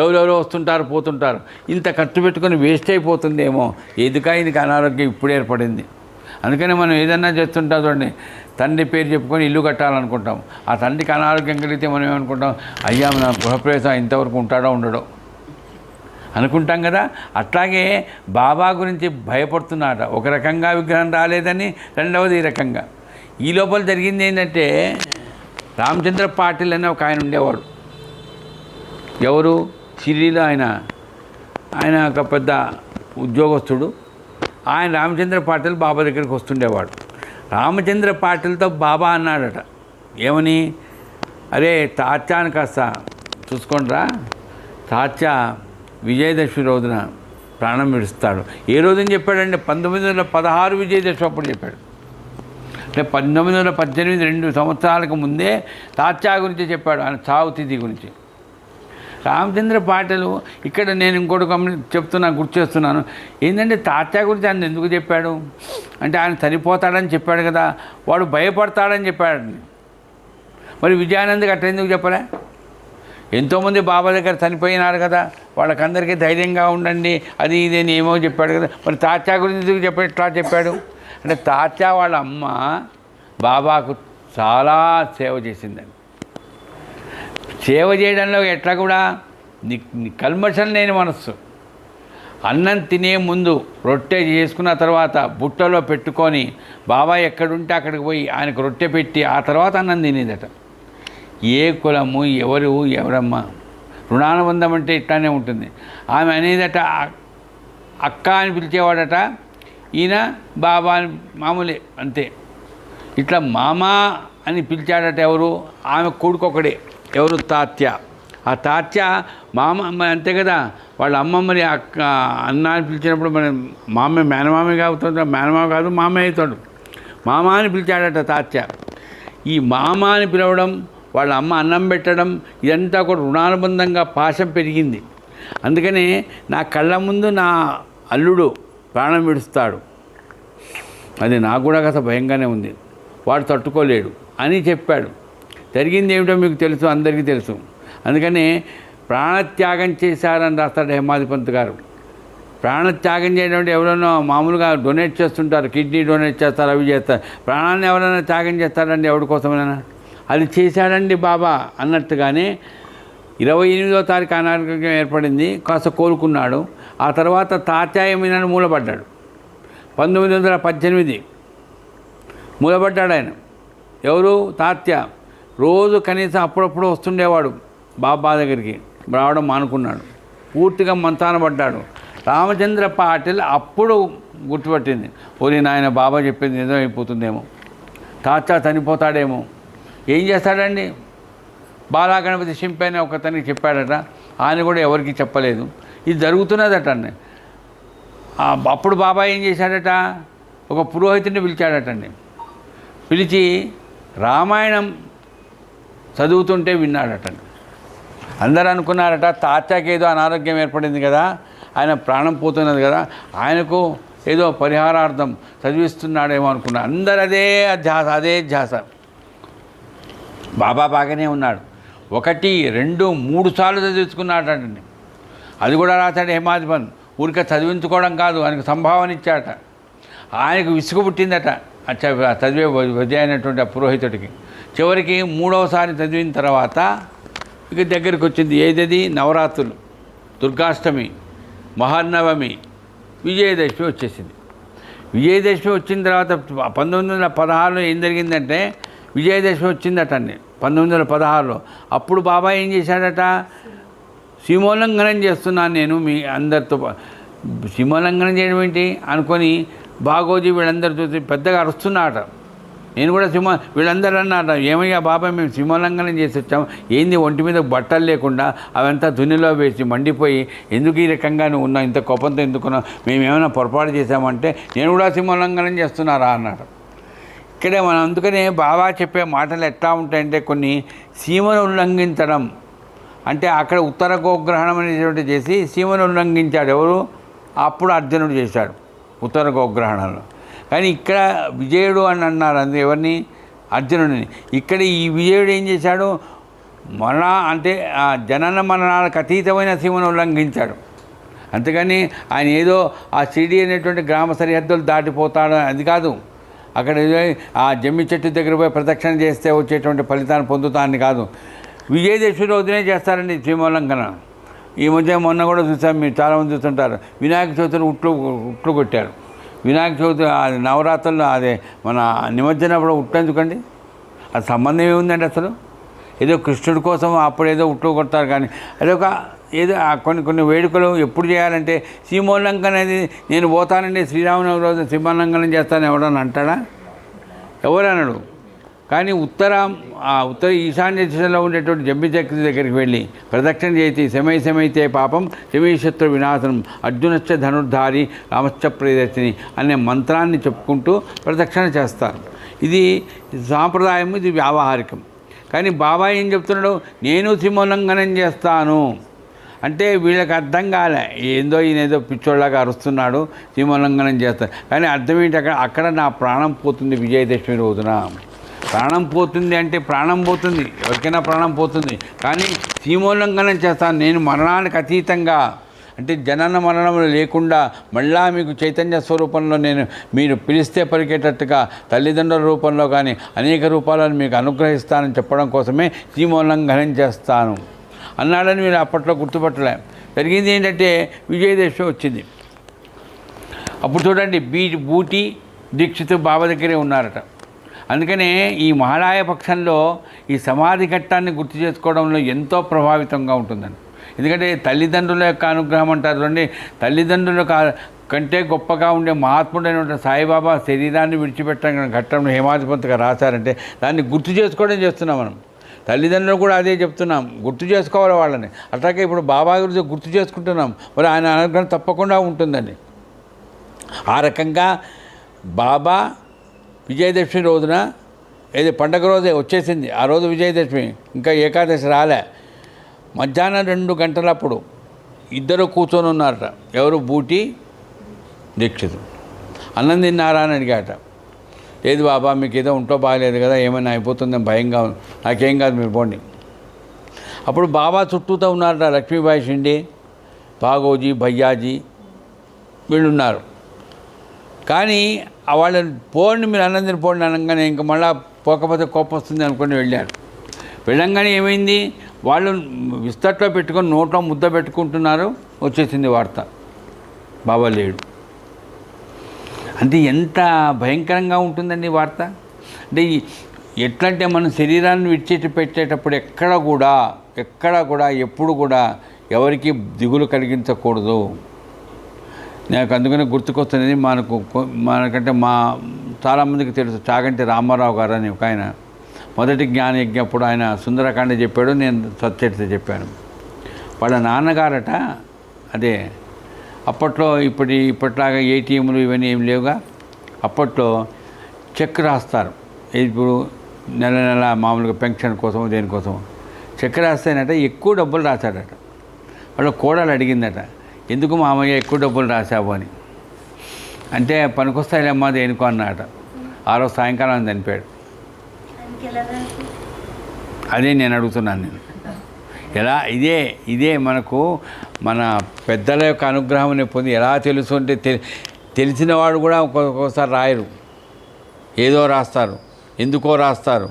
ఎవరెవరో వస్తుంటారు పోతుంటారు, ఇంత ఖర్చు పెట్టుకొని వేస్ట్ అయిపోతుందేమో. ఎందుక ఇది అనారోగ్యం ఇప్పుడు ఏర్పడింది. అందుకని మనం ఏదన్నా చేస్తుంటాం చూడండి, తండ్రి పేరు చెప్పుకొని ఇల్లు కట్టాలనుకుంటాం. ఆ తండ్రికి అనారోగ్యం కలిగితే మనం ఏమనుకుంటాం, అయ్యా నా గృహప్రవేశం ఇంతవరకు ఉంటాడో ఉండడో అనుకుంటాం కదా. అట్లాగే బాబా గురించి భయపడుతున్నాట. ఒక రకంగా విగ్రహం రాలేదని, రెండవది ఈ రకంగా. ఈ లోపల జరిగింది ఏంటంటే, రామచంద్ర పాటిల్ అని ఒక ఆయన ఉండేవాడు. ఎవరు? షిరిడీలో ఆయన ఒక పెద్ద ఉద్యోగస్తుడు. ఆయన రామచంద్ర పాటిల్ బాబా దగ్గరికి వస్తుండేవాడు. రామచంద్ర పాటిల్తో బాబా అన్నాడట, ఏమని? అరే తాత్యాని కాస్త చూసుకోండిరా, తాత్యా విజయదశమి రోజున ప్రాణం విడుస్తాడు. ఏ రోజుని చెప్పాడంటే 1916 విజయదశమి అప్పుడు చెప్పాడు. అంటే 1918 2 సంవత్సరాలకు ముందే తాత్యా గురించి చెప్పాడు, ఆయన చావు తిథి గురించి. రామచంద్ర పాటిల్ ఇక్కడ నేను ఇంకోటి చెప్తున్నా, గుర్తు చేస్తున్నాను ఏంటంటే, తాత్యా గురించి ఆయన ఎందుకు చెప్పాడు అంటే, ఆయన చనిపోతాడని చెప్పాడు కదా, వాడు భయపడతాడని చెప్పాడు. మరి విజయానందకి అట్లా ఎందుకు చెప్పలే? ఎంతోమంది బాబా దగ్గర చనిపోయినారు కదా, వాళ్ళకందరికీ ధైర్యంగా ఉండండి అది ఇదేని ఏమో చెప్పాడు కదా. మరి తాత్యా గురించి ఎందుకు ఎట్లా చెప్పాడు అంటే, తాత్యా వాళ్ళ అమ్మ బాబాకు చాలా సేవ చేసిందని. సేవ చేయడంలో ఎట్లా కూడా కల్మషం లేని మనస్సు. అన్నం తినే ముందు రొట్టె చేసుకున్న తర్వాత బుట్టలో పెట్టుకొని బాబా ఎక్కడుంటే అక్కడికి పోయి ఆయనకు రొట్టె పెట్టి ఆ తర్వాత అన్నం తినేదట. ఏ కులము ఎవరమ్మ, రుణానుబంధం అంటే ఇట్లానే ఉంటుంది. ఆమె అనేదట అక్క అని పిలిచేవాడట, ఈయన బాబా అని మామూలే అంతే. ఇట్లా మామా అని పిలిచాడట ఎవరు? ఆమె కొడుకొకడే, ఎవరు? తాత్య. ఆ తాత్య మామ అంతే కదా, వాళ్ళ అమ్మమ్మని అక్క అన్న అని పిలిచినప్పుడు మన మామ మేనమామగా అవుతుంది, మేనమామ కాదు మామ అవుతాడు. మామ అని పిలిచాడట తాత్య. ఈ మామ అని పిలవడం, వాళ్ళ అమ్మ అన్నం పెట్టడం, ఇదంతా కూడా రుణానుబంధంగా పాశం పెరిగింది. అందుకనే నా కళ్ళ ముందు నా అల్లుడు ప్రాణం విడుస్తాడు, అది నాకు కూడా కాస్త భయంగానే ఉంది, వాడు తట్టుకోలేడు అని చెప్పాడు. జరిగింది ఏమిటో మీకు తెలుసు, అందరికీ తెలుసు. అందుకని ప్రాణత్యాగం చేశారని రాస్తాడు హేమాది పంత్ గారు. ప్రాణత్యాగం చేయడం అంటే ఎవరైనా మామూలుగా డొనేట్ చేస్తుంటారు, కిడ్నీ డొనేట్ చేస్తారు, అవి చేస్తారు. ప్రాణాన్ని ఎవరైనా త్యాగం చేస్తారండి ఎవరి కోసమైనా? అది చేశాడండి బాబా అన్నట్టుగానే 28వ తారీఖు అనారోగ్యం ఏర్పడింది, కాస్త కోలుకున్నాడు. ఆ తర్వాత తాత్యాయమైన మూలపడ్డాడు. 1918 మూలపడ్డాడు ఆయన. ఎవరు? తాత్య. రోజు కనీసం అప్పుడప్పుడు వస్తుండేవాడు బాబా దగ్గరికి, రావడం మానుకున్నాడు, పూర్తిగా మంతాన పడ్డాడు. రామచంద్ర పాటిల్ అప్పుడు గుర్తుపట్టింది, ఓరి నాయన బాబా చెప్పింది నిజం అయిపోతుందేమో, తాత్యా చనిపోతాడేమో. ఏం చేస్తాడండి? బాలాగణపతి సింపైన ఒకతనికి చెప్పాడట, ఆయన కూడా ఎవరికి చెప్పలేదు. ఇది జరుగుతున్నదట. అప్పుడు బాబా ఏం చేశాడట, ఒక పురోహితుడిని పిలిచాడటండి. పిలిచి రామాయణం చదువుతుంటే విన్నాడటండి. అందరూ అనుకున్నారట తాత్యాకి ఏదో అనారోగ్యం ఏర్పడింది కదా, ఆయన ప్రాణం పోతున్నది కదా, ఆయనకు ఏదో పరిహారార్థం చదివిస్తున్నాడేమో అనుకున్నారు. అందరు అదే ధ్యాస. బాబా బాగానే ఉన్నాడు. 1, 2, 3 సార్లు చదివించుకున్నాడటండి. అది కూడా రాశాడు హేమాది పంత్. ఊరికే చదివించుకోవడం కాదు, ఆయనకు సంభావన ఇచ్చాట. ఆయనకు విసుగు పుట్టిందట చదివే విద్య అయినటువంటి ఆ పురోహితుడికి. చివరికి 3వసారి చదివిన తర్వాత ఇక దగ్గరికి వచ్చింది. ఏదది? నవరాత్రులు, దుర్గాష్టమి, మహానవమి, విజయదశమి వచ్చేసింది. విజయదశమి వచ్చిన తర్వాత 1916లో ఏం జరిగిందంటే విజయదశమి వచ్చిందట అండి 1916లో. అప్పుడు బాబా ఏం చేశాడట, సీమోల్లంఘనం చేస్తున్నాను నేను మీ అందరితో. సీమోల్లంఘనం చేయడం ఏంటి అనుకొని బాగోజీ వీళ్ళందరూ చూసి పెద్దగా అరుస్తున్నాట. నేను కూడా వీళ్ళందరూ అన్నారట, ఏమయ్యా బాబాయ్ మేము సీమోల్లంఘనం చేసి వచ్చాము, ఏంది ఒంటి మీద బట్టలు లేకుండా అవంతా దునిలో వేసి మండిపోయి ఎందుకు ఈ రకంగా నువ్వు ఉన్నావు, ఇంత కోపంతో ఎందుకున్నావు, మేము ఏమైనా పొరపాటు చేశామంటే నేను కూడా సీమోల్లంఘనం చేస్తున్నారా అన్నాడు. ఇక్కడే మనం అందుకనే బాబా చెప్పే మాటలు ఎట్లా ఉంటాయంటే కొన్ని సీమను ఉల్లంఘించడం అంటే అక్కడ ఉత్తర గోగ్రహణం అనేటువంటి చేసి సీమను ఉల్లంఘించాడు ఎవరు, అప్పుడు అర్జునుడు చేశాడు ఉత్తర గోగ్రహణంలో. కానీ ఇక్కడ విజయుడు అని అన్నారు అందు ఎవరిని, అర్జునుడిని. ఇక్కడ ఈ విజయుడు ఏం చేశాడు, అంటే ఆ జనన మరణాలకు అతీతమైన సీమను ఉల్లంఘించాడు. అంతేగాని ఆయన ఏదో ఆ సిడి అనేటువంటి గ్రామ సరిహద్దులు దాటిపోతాడు అది కాదు. అక్కడ ఆ జమ్మి చెట్టు దగ్గర పోయి ప్రదక్షిణ చేస్తే వచ్చేటువంటి ఫలితాన్ని పొందుతాన్ని కాదు. విజయదశమి రోజునే చేస్తారండి సీమోల్లంఘన. ఈ మధ్య మొన్న కూడా చూసాం, మీరు చాలామంది చూస్తుంటారు, వినాయక చవితిని ఉట్లు కొట్టారు. వినాయక చవితి అది నవరాత్రుల్లో అదే మన నిమజ్జనప్పుడు ఉట్లు ఎందుకండి, అది సంబంధం ఏముందండి అసలు? ఏదో కృష్ణుడి కోసం అప్పుడేదో ఉట్లు కొడతారు, కానీ అదొక ఏదో కొన్ని వేడుకలు ఎప్పుడు చేయాలంటే సీమోల్లంఘన అనేది నేను పోతానండి శ్రీరామనవమి రోజు సీమోల్లంఘనం చేస్తాను ఎవడని అంటాడా? ఎవరన్నాడు? కానీ ఉత్తర ఈశాన్య దిశలో ఉండేటువంటి జంబి చక్రి దగ్గరికి వెళ్ళి ప్రదక్షిణ చేసి శమైతే పాపం శమీశత్రు వినాశనం అర్జునశ్చ ధనుర్ధారి రామశ్చ ప్రియదర్శిని అనే మంత్రాన్ని చెప్పుకుంటూ ప్రదక్షిణ చేస్తారు. ఇది సాంప్రదాయం, ఇది వ్యావహారికం. కానీ బాబా ఏం చెప్తున్నాడు, నేను సీమోల్లంఘనం చేస్తాను అంటే వీళ్ళకి అర్థం కాలే, ఏందో ఈయనేదో పిచ్చోళ్ళగా అరుస్తున్నాడు, సీమోల్లంఘనం చేస్తాను. కానీ అర్థం ఏంటి, అక్కడ నా ప్రాణం పోతుంది విజయదశమి రోజున. ప్రాణం పోతుంది అంటే ప్రాణం పోతుంది, ఎవరికైనా ప్రాణం పోతుంది. కానీ సీమోల్లంఘనం చేస్తాను నేను మరణానికి అతీతంగా, అంటే జనన మరణములు లేకుండా మళ్ళా మీకు చైతన్య స్వరూపంలో నేను మీరు పిలిస్తే పలికేటట్టుగా తల్లిదండ్రుల రూపంలో కానీ అనేక రూపాలను మీకు అనుగ్రహిస్తానని చెప్పడం కోసమే సీమోల్లంఘనం చేస్తాను అన్నాడని మీరు అప్పట్లో గుర్తుపట్టలే. జరిగింది ఏంటంటే విజయదశమి వచ్చింది. అప్పుడు చూడండి బూటి దీక్షిత్ బాబా దగ్గరే ఉన్నారట. అందుకనే ఈ మహాళాయ పక్షంలో ఈ సమాధి ఘట్టాన్ని గుర్తు చేసుకోవడంలో ఎంతో ప్రభావితంగా ఉంటుందండి. ఎందుకంటే తల్లిదండ్రుల యొక్క అనుగ్రహం అంటారు చూడండి, తల్లిదండ్రుల కంటే గొప్పగా ఉండే మహాత్ముడైన సాయిబాబా శరీరాన్ని విడిచిపెట్టడం ఘట్టంలో హేమాధిపతిగా రాశారంటే దాన్ని గుర్తు చేసుకోవడం చేస్తున్నాం మనం. తల్లిదండ్రులు కూడా అదే చెప్తున్నాం, గుర్తు చేసుకోవాలి వాళ్ళని. అట్లాగే ఇప్పుడు బాబా గురించి గుర్తు చేసుకుంటున్నాం, మరి ఆయన అనుగ్రహం తప్పకుండా ఉంటుందండి. ఆ రకంగా బాబా విజయదశమి రోజున ఏది పండగ రోజే వచ్చేసింది, ఆ రోజు విజయదశమి, ఇంకా ఏకాదశి రాలే. మధ్యాహ్నం 2 గంటలప్పుడు ఇద్దరు కూర్చొని ఉన్నారట. ఎవరు? బూటి దీక్షితు. అన్నం తిన్నారా అని అడిగాట. లేదు బాబా, మీకు ఏదో ఉంటో బాగలేదు కదా, ఏమైనా అయిపోతుందని భయంగా ఉంది, నాకేం కాదు మీరు పోండి. అప్పుడు బాబా చుట్టూతో ఉన్నారట లక్ష్మీబాయి షిండే, బాగోజీ, భయ్యాజీ వీళ్ళున్నారు. కానీ వాళ్ళని పోండి, మీరు అన్నం తిని పోండి అనగానే ఇంకా మళ్ళీ పోకపోతే కోపం వస్తుంది అనుకుని వెళ్ళారు. వెళ్ళంగానే ఏమైంది, వాళ్ళు విస్తట్లో పెట్టుకొని నోట్లో ముద్ద పెట్టుకుంటున్నారు. వచ్చేసింది వార్త, బాబా లేడు. అంటే ఎంత భయంకరంగా ఉంటుందండి వార్త. అంటే ఎట్లంటే మనం శరీరాన్ని పెట్టేటప్పుడు ఎక్కడ కూడా ఎప్పుడు కూడా ఎవరికి దిగులు కలిగించకూడదు. నాకు అందుకనే గుర్తుకొస్తున్నది, మనకంటే చాలామందికి తెలుసు చాగంటి రామారావు గారు అని ఒక ఆయన మొదటి జ్ఞానయజ్ఞ అప్పుడు ఆయన సుందరకాండ చెప్పాడు, నేను సత్యత చెప్పాను. వాళ్ళ నాన్నగారట అదే అప్పట్లో ఇప్పట్లాగా ఏటీఎంలు ఇవన్నీ ఏం లేవుగా. అప్పట్లో చెక్ రాస్తారు, ఇప్పుడు నెల మామూలుగా పెన్షన్ కోసం దేనికోసం చెక్ రాస్తేనట ఎక్కువ డబ్బులు రాశాడట. వాళ్ళ కోడలు అడిగిందట, ఎందుకు మామయ్య ఎక్కువ డబ్బులు రాశావు అని. అంటే పనికొస్తాయిలేమ్మా దేనికో అన్నట. ఆ రోజు సాయంకాలం చనిపోయాడు. అదే నేను అడుగుతున్నాను. నేను ఎలా ఇదే మనకు మన పెద్దల యొక్క అనుగ్రహం పొంది ఎలా తెలుసు అంటే తెలిసిన వాడు కూడా ఒక్కొక్కసారి రాయరు, ఏదో రాస్తారు, ఎందుకో రాస్తారు.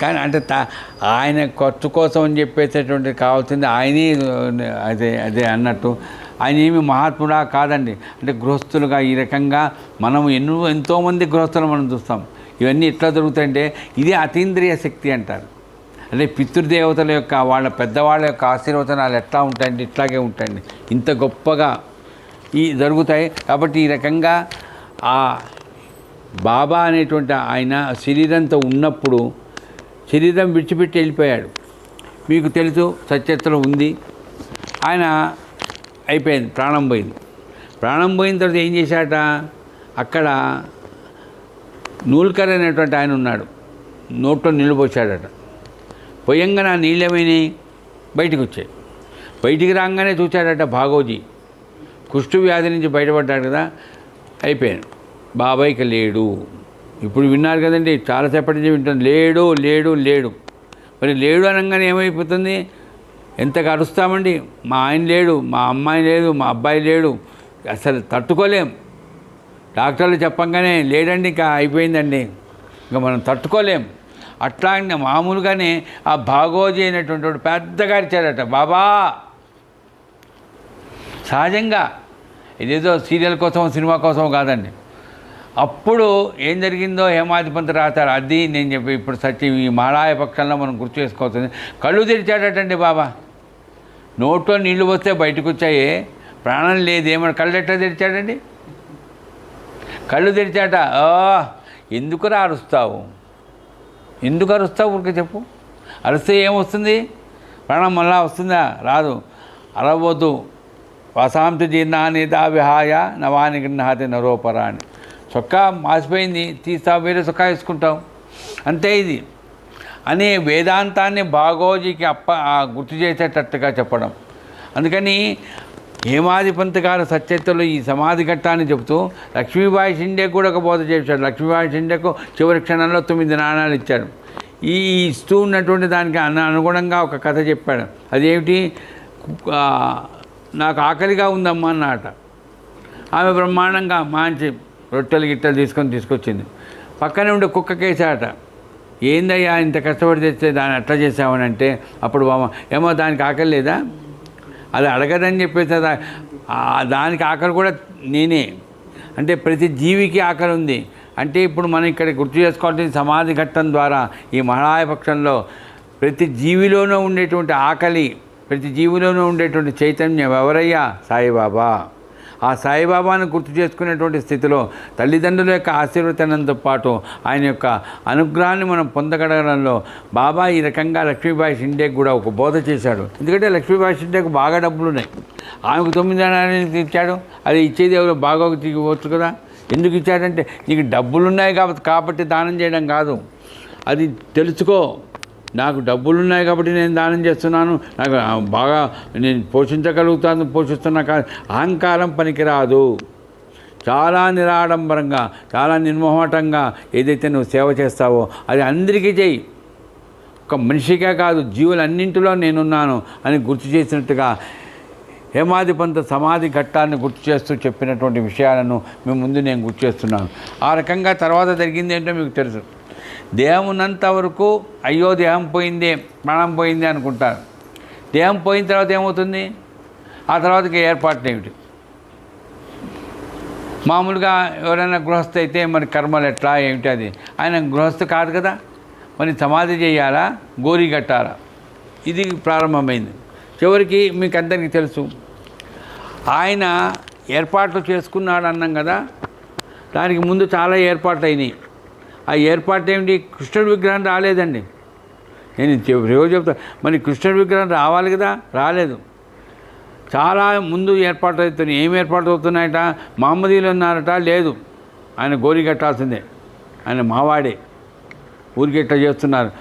కానీ అంటే ఆయన ఖర్చు కోసం అని చెప్పేసేటువంటి కావాల్సింది ఆయనే. అదే అన్నట్టు ఆయన ఏమి మహాత్ముడా కాదండి. అంటే గృహస్థులుగా ఈ రకంగా మనం ఎంతోమంది గృహస్థులు మనం చూస్తాం. ఇవన్నీ ఎట్లా జరుగుతాయంటే ఇది అతీంద్రియ శక్తి అంటారు. అంటే పితృదేవతల యొక్క వాళ్ళ పెద్దవాళ్ళ యొక్క ఆశీర్వచనాలు ఎట్లా ఉంటాయండి, ఇట్లాగే ఉంటాయండి. ఇంత గొప్పగా జరుగుతాయి. కాబట్టి ఈ రకంగా ఆ బాబా అనేటువంటి ఆయన శరీరంతో ఉన్నప్పుడు శరీరం విడిచిపెట్టి వెళ్ళిపోయాడు. మీకు తెలుసు, సచరిత్రలో ఉంది. ఆయన అయిపోయింది, ప్రాణం పోయింది. ప్రాణం పోయిన తర్వాత ఏం చేశాట, అక్కడ నూల్కర్ అనేటువంటి ఆయన ఉన్నాడు, నోట్లో నీళ్ళు పోసాడట. పోయంగానే ఆ నీళ్ళేమైనాయి, బయటికి వచ్చాయి. బయటికి రాగానే చూశాడట భాగోజీ, కుష్టు వ్యాధి నుంచి బయటపడ్డాడు కదా, అయిపోయాను. బాబాయ్కి లేడు. ఇప్పుడు విన్నారు కదండి, చాలాసేపటి నుంచి వింటాను, లేడు లేడు లేడు. మరి లేడు అనగానే ఏమైపోతుంది, ఎంతగా అరుస్తామండి. మా ఆయన లేడు, మా అమ్మాయి లేదు, మా అబ్బాయి లేడు, అసలు తట్టుకోలేం. డాక్టర్లు చెప్పంగానే లేడండి, ఇంకా అయిపోయిందండి, ఇంకా మనం తట్టుకోలేం. అట్లాగే మామూలుగానే ఆ భాగోజీ అయినటువంటి వాడు పెద్దగా ఇచ్చాడట, బాబా. సహజంగా ఇదేదో సీరియల్ కోసం సినిమా కోసం కాదండి. అప్పుడు ఏం జరిగిందో హేమాధిపంత్ రాశారు. అది నేను చెప్పి ఇప్పుడు సత్యం ఈ మహాళాయ పక్షంలో మనం గుర్తు చేసుకోవచ్చు. కళ్ళు తెరిచాడటండి బాబా. నోట్లో నీళ్లు వస్తే బయటకు వచ్చాయి, ప్రాణం లేదు. ఏమన్నా కళ్ళు ఎట్లా తెరిచాడండి, కళ్ళు తెరిచాట. ఎందుకురా అరుస్తావు, ఎందుకు అరుస్తావు, ఊరికే చెప్పు. అరిస్తే ఏమొస్తుంది, ప్రాణం మళ్ళా వస్తుందా, రాదు. అరవద్దు. వసాంతి జీర్ణాన్ని దావిహాయ నవాని గృహాతి నరోపరా అని. చొక్కా మాసిపోయింది, తీస్తావు, వేరే చొక్కా వేసుకుంటావు, అంతే. ఇది అనే వేదాంతాన్ని భాగోజీకి గుర్తు చేసేటట్టుగా చెప్పడం. అందుకని హేమాధిపంత్ గారు సచరిత్రలో ఈ సమాధి ఘట్టాన్ని చెబుతూ లక్ష్మీబాయి షిండే కూడా ఒక బోధ చేశాడు. లక్ష్మీబాయి షిండేకు చివరి క్షణంలో 9 నాణాలు ఇచ్చాడు. ఈ ఇస్తూ ఉన్నటువంటి దానికి అనుగుణంగా ఒక కథ చెప్పాడు. అదేమిటి, నాకు ఆకలిగా ఉందమ్మా అన్నమాట. ఆమె బ్రహ్మాండంగా మంచి రొట్టెలు గిట్టెలు తీసుకొచ్చింది. పక్కనే ఉండే కుక్కకేసాట. ఏందయ్యా ఇంత కష్టపడి తెస్తే దాన్ని అట్లా చేసామని అంటే, అప్పుడు బామ్మ ఏమో దానికి ఆకలి లేదా, అది అడగదని చెప్పేసి దానికి ఆకలి కూడా నేనే. అంటే ప్రతి జీవికి ఆకలి ఉంది. అంటే ఇప్పుడు మనం ఇక్కడ గుర్తు చేసుకోవాల్సిన సమాధి ఘట్టం ద్వారా ఈ మహాళాయ పక్షంలో ప్రతి జీవిలోనూ ఉండేటువంటి ఆకలి, ప్రతి జీవిలోనూ ఉండేటువంటి చైతన్యం ఎవరయ్యా, సాయిబాబా. ఆ సాయిబాబాను గుర్తు చేసుకునేటువంటి స్థితిలో తల్లిదండ్రుల యొక్క ఆశీర్వచనంతో పాటు ఆయన యొక్క అనుగ్రహాన్ని మనం పొందగలగడంలో బాబా ఈ రకంగా లక్ష్మీబాయి షిండేకి కూడా ఒక బోధ చేశాడు. ఎందుకంటే లక్ష్మీబాయి షిండేకి బాగా డబ్బులు ఉన్నాయి. ఆమెకు 9 నాణాలు ఇచ్చాడు. అది ఇచ్చేది ఎవరు, బాగా తీయవచ్చు కదా. ఎందుకు ఇచ్చాడంటే నీకు డబ్బులు ఉన్నాయి కాబట్టి దానం చేయడం కాదు, అది తెలుసుకో. నాకు డబ్బులు ఉన్నాయి కాబట్టి నేను దానం చేస్తున్నాను, నాకు బాగా నేను పోషిస్తున్నా కాదు. అహంకారం పనికిరాదు. చాలా నిరాడంబరంగా, చాలా నిర్మోహటంగా ఏదైతే నువ్వు సేవ చేస్తావో అది అందరికీ చెయ్యి. ఒక మనిషికే కాదు, జీవులన్నింటిలో నేనున్నాను అని గుర్తు చేసినట్టుగా హేమాధిపంత్ సమాధి ఘట్టాన్ని గుర్తు చేస్తూ చెప్పినటువంటి విషయాలను మీ ముందు నేను గుర్తు చేస్తున్నాను. ఆ రకంగా తర్వాత జరిగింది ఏంటో మీకు తెలుసు. దేహం ఉన్నంత వరకు అయ్యో దేహం పోయిందే, ప్రాణం పోయిందే అనుకుంటారు. దేహం పోయిన తర్వాత ఏమవుతుంది, ఆ తర్వాతకి ఏర్పాట్లు ఏమిటి. మామూలుగా ఎవరైనా గృహస్థ అయితే మరి కర్మలు ఎట్లా ఏమిటి, అది ఆయన గృహస్థ కాదు కదా, మరి సమాధి చేయాలా, గోరీ కట్టాలా, ఇది ప్రారంభమైంది. చివరికి మీకు అందరికీ తెలుసు ఆయన ఏర్పాట్లు చేసుకున్నాడు అన్నాం కదా. దానికి ముందు చాలా ఏర్పాట్లు అయినాయి. ఆ ఏర్పాటు ఏమిటి, కృష్ణుడి విగ్రహం రాలేదండి. నేను రోజు చెప్తా, మరి కృష్ణుడి విగ్రహం రావాలి కదా, రాలేదు. చాలా ముందు ఏర్పాటు అవుతున్నాయి. ఏం ఏర్పాటు అవుతున్నాయట, మహమ్మదీలు ఉన్నారట, లేదు ఆయన గోరి కట్టాల్సిందే, ఆయన మావాడే, ఊరికి ఇట్లా చేస్తున్నారు.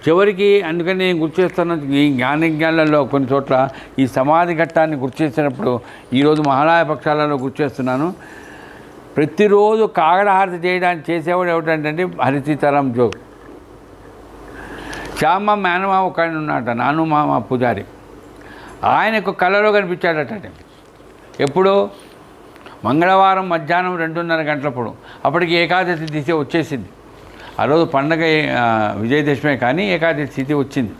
చివరికి అందుకని నేను గుర్తు చేస్తున్న ఈ జ్ఞానజ్ఞానాలలో కొన్ని చోట్ల ఈ సమాధి ఘట్టాన్ని గుర్తు చేసినప్పుడు ఈరోజు మహాళాయ పక్షాలలో గుర్తు చేస్తున్నాను. ప్రతిరోజు కాగడ హారతి చేయడానికి చేసేవాడు ఏమిటంటే హరితీతరం జోగ్. శ్యామ మేనమామ ఒక ఆయన ఉన్నాడట, నాను మామ పూజారి. ఆయనకు కళలో కనిపించాడట. ఎప్పుడు? మంగళవారం మధ్యాహ్నం 2:30 గంటలప్పుడు. అప్పటికి ఏకాదశి దిశ వచ్చేసింది. ఆ రోజు పండగ విజయదశమి, కానీ ఏకాదశి స్థితి వచ్చింది.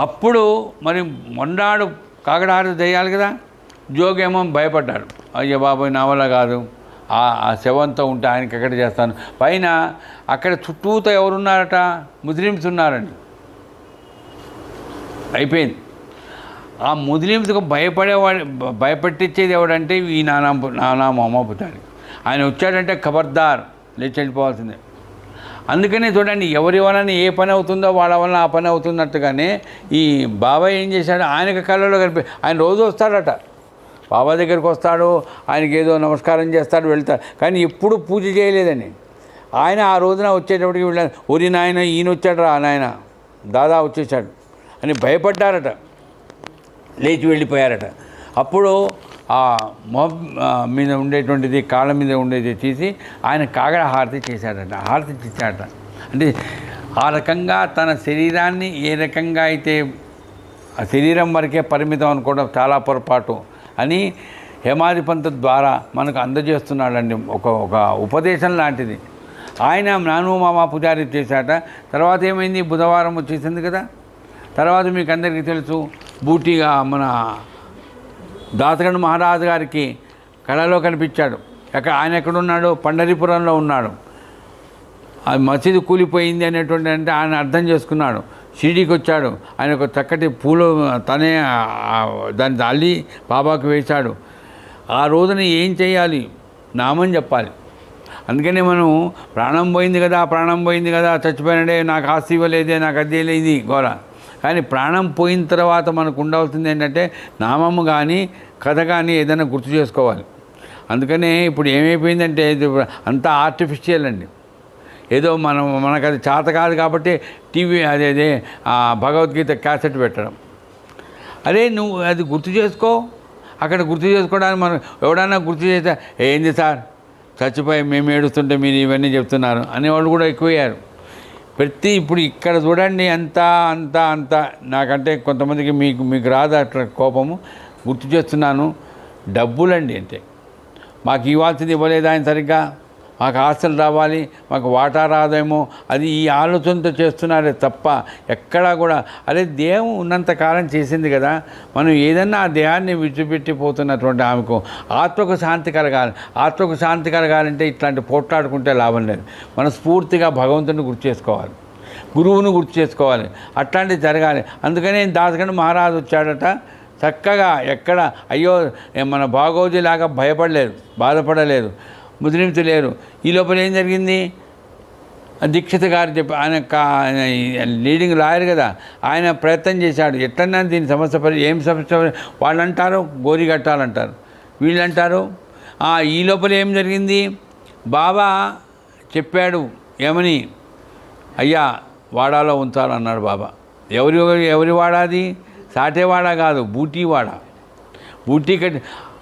అప్పుడు మరి మొన్నాడు కాకడాహారతి చేయాలి కదా. జోగేమో భయపడ్డాడు. అయ్యో బాబోయ్, నా వల్ల కాదు, ఆ శవంతో ఉంటే ఆయనకి ఎక్కడ చేస్తాను. పైన అక్కడ చుట్టూతో ఎవరున్నారట? ముస్లిమ్స్ ఉన్నారండి. అయిపోయింది. ఆ ముస్లిమ్స్కు భయపెట్టించేది ఎవడంటే ఈ నానా మొహమ్మద్. ఆయన వచ్చాడంటే ఖబర్దార్, లేచి వెళ్ళిపోవాల్సిందే. అందుకనే చూడండి, ఎవరి వలన ఏ పని అవుతుందో వాళ్ళ వలన ఆ పని అవుతున్నట్టుగానే ఈ బాబాయ్ ఏం చేశాడు, ఆయనకు కళ్ళలో ఆయన రోజు వస్తాడట, బాబా దగ్గరికి వస్తాడు, ఆయనకి ఏదో నమస్కారం చేస్తాడు, వెళ్తాడు. కానీ ఎప్పుడు పూజ చేయలేదని. ఆయన ఆ రోజున వచ్చేటప్పటికి వెళ్ళాను, ఒరి నాయన ఈయన వచ్చాడు రా నాయన, దాదా వచ్చేసాడు అని భయపడ్డారట, లేచి వెళ్ళిపోయారట. అప్పుడు ఆ మొహం మీద ఉండేటువంటిది, కాళ్ళ మీద ఉండేది తీసి ఆయన కాగడ హారతి చేశాడట, హారతి చేశాడట. అంటే ఆ రకంగా తన శరీరాన్ని ఏ రకంగా అయితే ఆ శరీరం వరకే పరిమితం అనుకోవడం చాలా పొరపాటు అని హేమాధిపంతు ద్వారా మనకు అందజేస్తున్నాడండి. ఒక ఉపదేశం లాంటిది. ఆయన నాను మామ పూజారి చేశాట. తర్వాత ఏమైంది, బుధవారం వచ్చేసింది కదా. తర్వాత మీకు అందరికీ తెలుసు, బూటీగా మన దాసగండ్ మహారాజు గారికి కళలో కనిపించాడు. ఆయన ఎక్కడున్నాడు? పండరీపురంలో ఉన్నాడు. ఆ మసీదు కూలిపోయింది అనేటువంటి అంటే ఆయన అర్థం చేసుకున్నాడు. షిరిడీకి వచ్చాడు. ఆయన ఒక చక్కటి పూలు తనే దాన్ని అల్లి బాబాకు వేశాడు. ఆ రోజున ఏం చేయాలి? నామం చెప్పాలి. అందుకనే మనం ప్రాణం పోయింది కదా, చచ్చిపోయినాడే, నాకు ఆస్తి ఇవ్వలేదే, నాకు అద్దె లేదు గోర. కానీ ప్రాణం పోయిన తర్వాత మనకు ఉండవలసింది ఏంటంటే నామము కానీ కథ కానీ ఏదైనా గుర్తు చేసుకోవాలి. అందుకనే ఇప్పుడు ఏమైపోయిందంటే అంతా ఆర్టిఫిషియల్ అండి. ఏదో మనకు అది చేత కాదు కాబట్టి టీవీ అదే భగవద్గీత క్యాసెట్ పెట్టడం. అరే నువ్వు అది గుర్తు చేసుకో. అక్కడ గుర్తు చేసుకోవడానికి మనం ఎవడన్నా గుర్తు చేస్తే ఏంది సార్ చచ్చిపోయి మేము ఏడుస్తుంటే మీరు ఇవన్నీ చెప్తున్నారు అనేవాళ్ళు కూడా ఎక్కువయ్యారు. ఇప్పుడు ఇక్కడ చూడండి, అంతా నాకంటే కొంతమందికి మీకు రాదు అట్లా కోపము. గుర్తు చేస్తున్నాను, డబ్బులండి. అంటే మాకు ఇవ్వాల్సింది ఇవ్వలేదు ఆయన సరిగ్గా, మాకు ఆస్తులు రావాలి, మాకు వాటా రాదేమో, అది ఈ ఆలోచనతో చేస్తున్నారే తప్ప ఎక్కడా కూడా అదే దేహం ఉన్నంతకాలం చేసింది కదా. మనం ఏదన్నా ఆ దేహాన్ని విడిచిపెట్టిపోతున్నటువంటి ఆమెకు ఆత్మకు శాంతి కలగాలంటే ఇట్లాంటి పోట్లాడుకుంటే లాభం లేదు. మనం స్ఫూర్తిగా భగవంతుని గుర్తు చేసుకోవాలి, గురువును గుర్తు చేసుకోవాలి, అట్లాంటివి జరగాలి. అందుకనే దాసగండ్ మహారాజు వచ్చాడట. చక్కగా ఎక్కడ అయ్యో మన బాగోజీలాగా బాధపడలేదు, ముస్లిమ్స్ లేరు. ఈ లోపల ఏం జరిగింది? దీక్షిత్ గారు చెప్పి ఆయన లీడింగ్ లాయర్ కదా, ఆయన ప్రయత్నం చేశాడు. ఎట్లన్నా దీని ఏం సమస్య వాళ్ళు అంటారు గోరి కట్టాలంటారు, వీళ్ళు అంటారు. ఈ లోపల ఏం జరిగింది? బాబా చెప్పాడు ఏమని, అయ్యా వాడాలో ఉంచాలన్నాడు బాబా. ఎవరి వాడాది? సాటేవాడ కాదు, బూటీవాడ. బూటీ కట్టి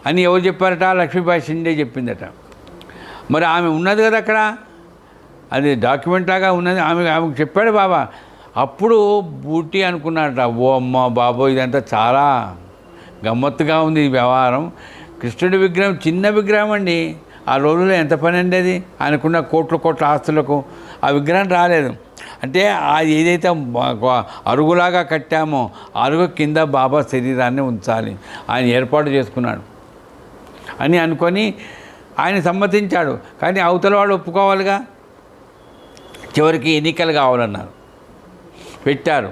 అని ఎవరు చెప్పారట? లక్ష్మీబాయి షిండే చెప్పిందట. మరి ఆమె ఉన్నది కదా అక్కడ, అది డాక్యుమెంట్ లాగా ఉన్నది. ఆమెకు చెప్పాడు బాబా. అప్పుడు బూటీ అనుకున్నాడట, ఓ అమ్మ బాబో ఇదంతా చాలా గమ్మత్తుగా ఉంది ఈ వ్యవహారం. కృష్ణుడి విగ్రహం చిన్న విగ్రహం అండి. ఆ రోజుల్లో ఎంత పని అండి అది, ఆయనకున్న కోట్ల ఆస్తులకు ఆ విగ్రహం రాలేదు. అంటే అది ఏదైతే అరుగులాగా కట్టామో అరుగు కింద బాబా శరీరాన్ని ఉంచాలి ఆయన ఏర్పాటు చేసుకున్నాడు అని అనుకొని ఆయన సమ్మతించాడు. కానీ అవతల వాడు ఒప్పుకోవాలిగా. చివరికి ఎన్నికలు కావాలన్నారు, పెట్టారు.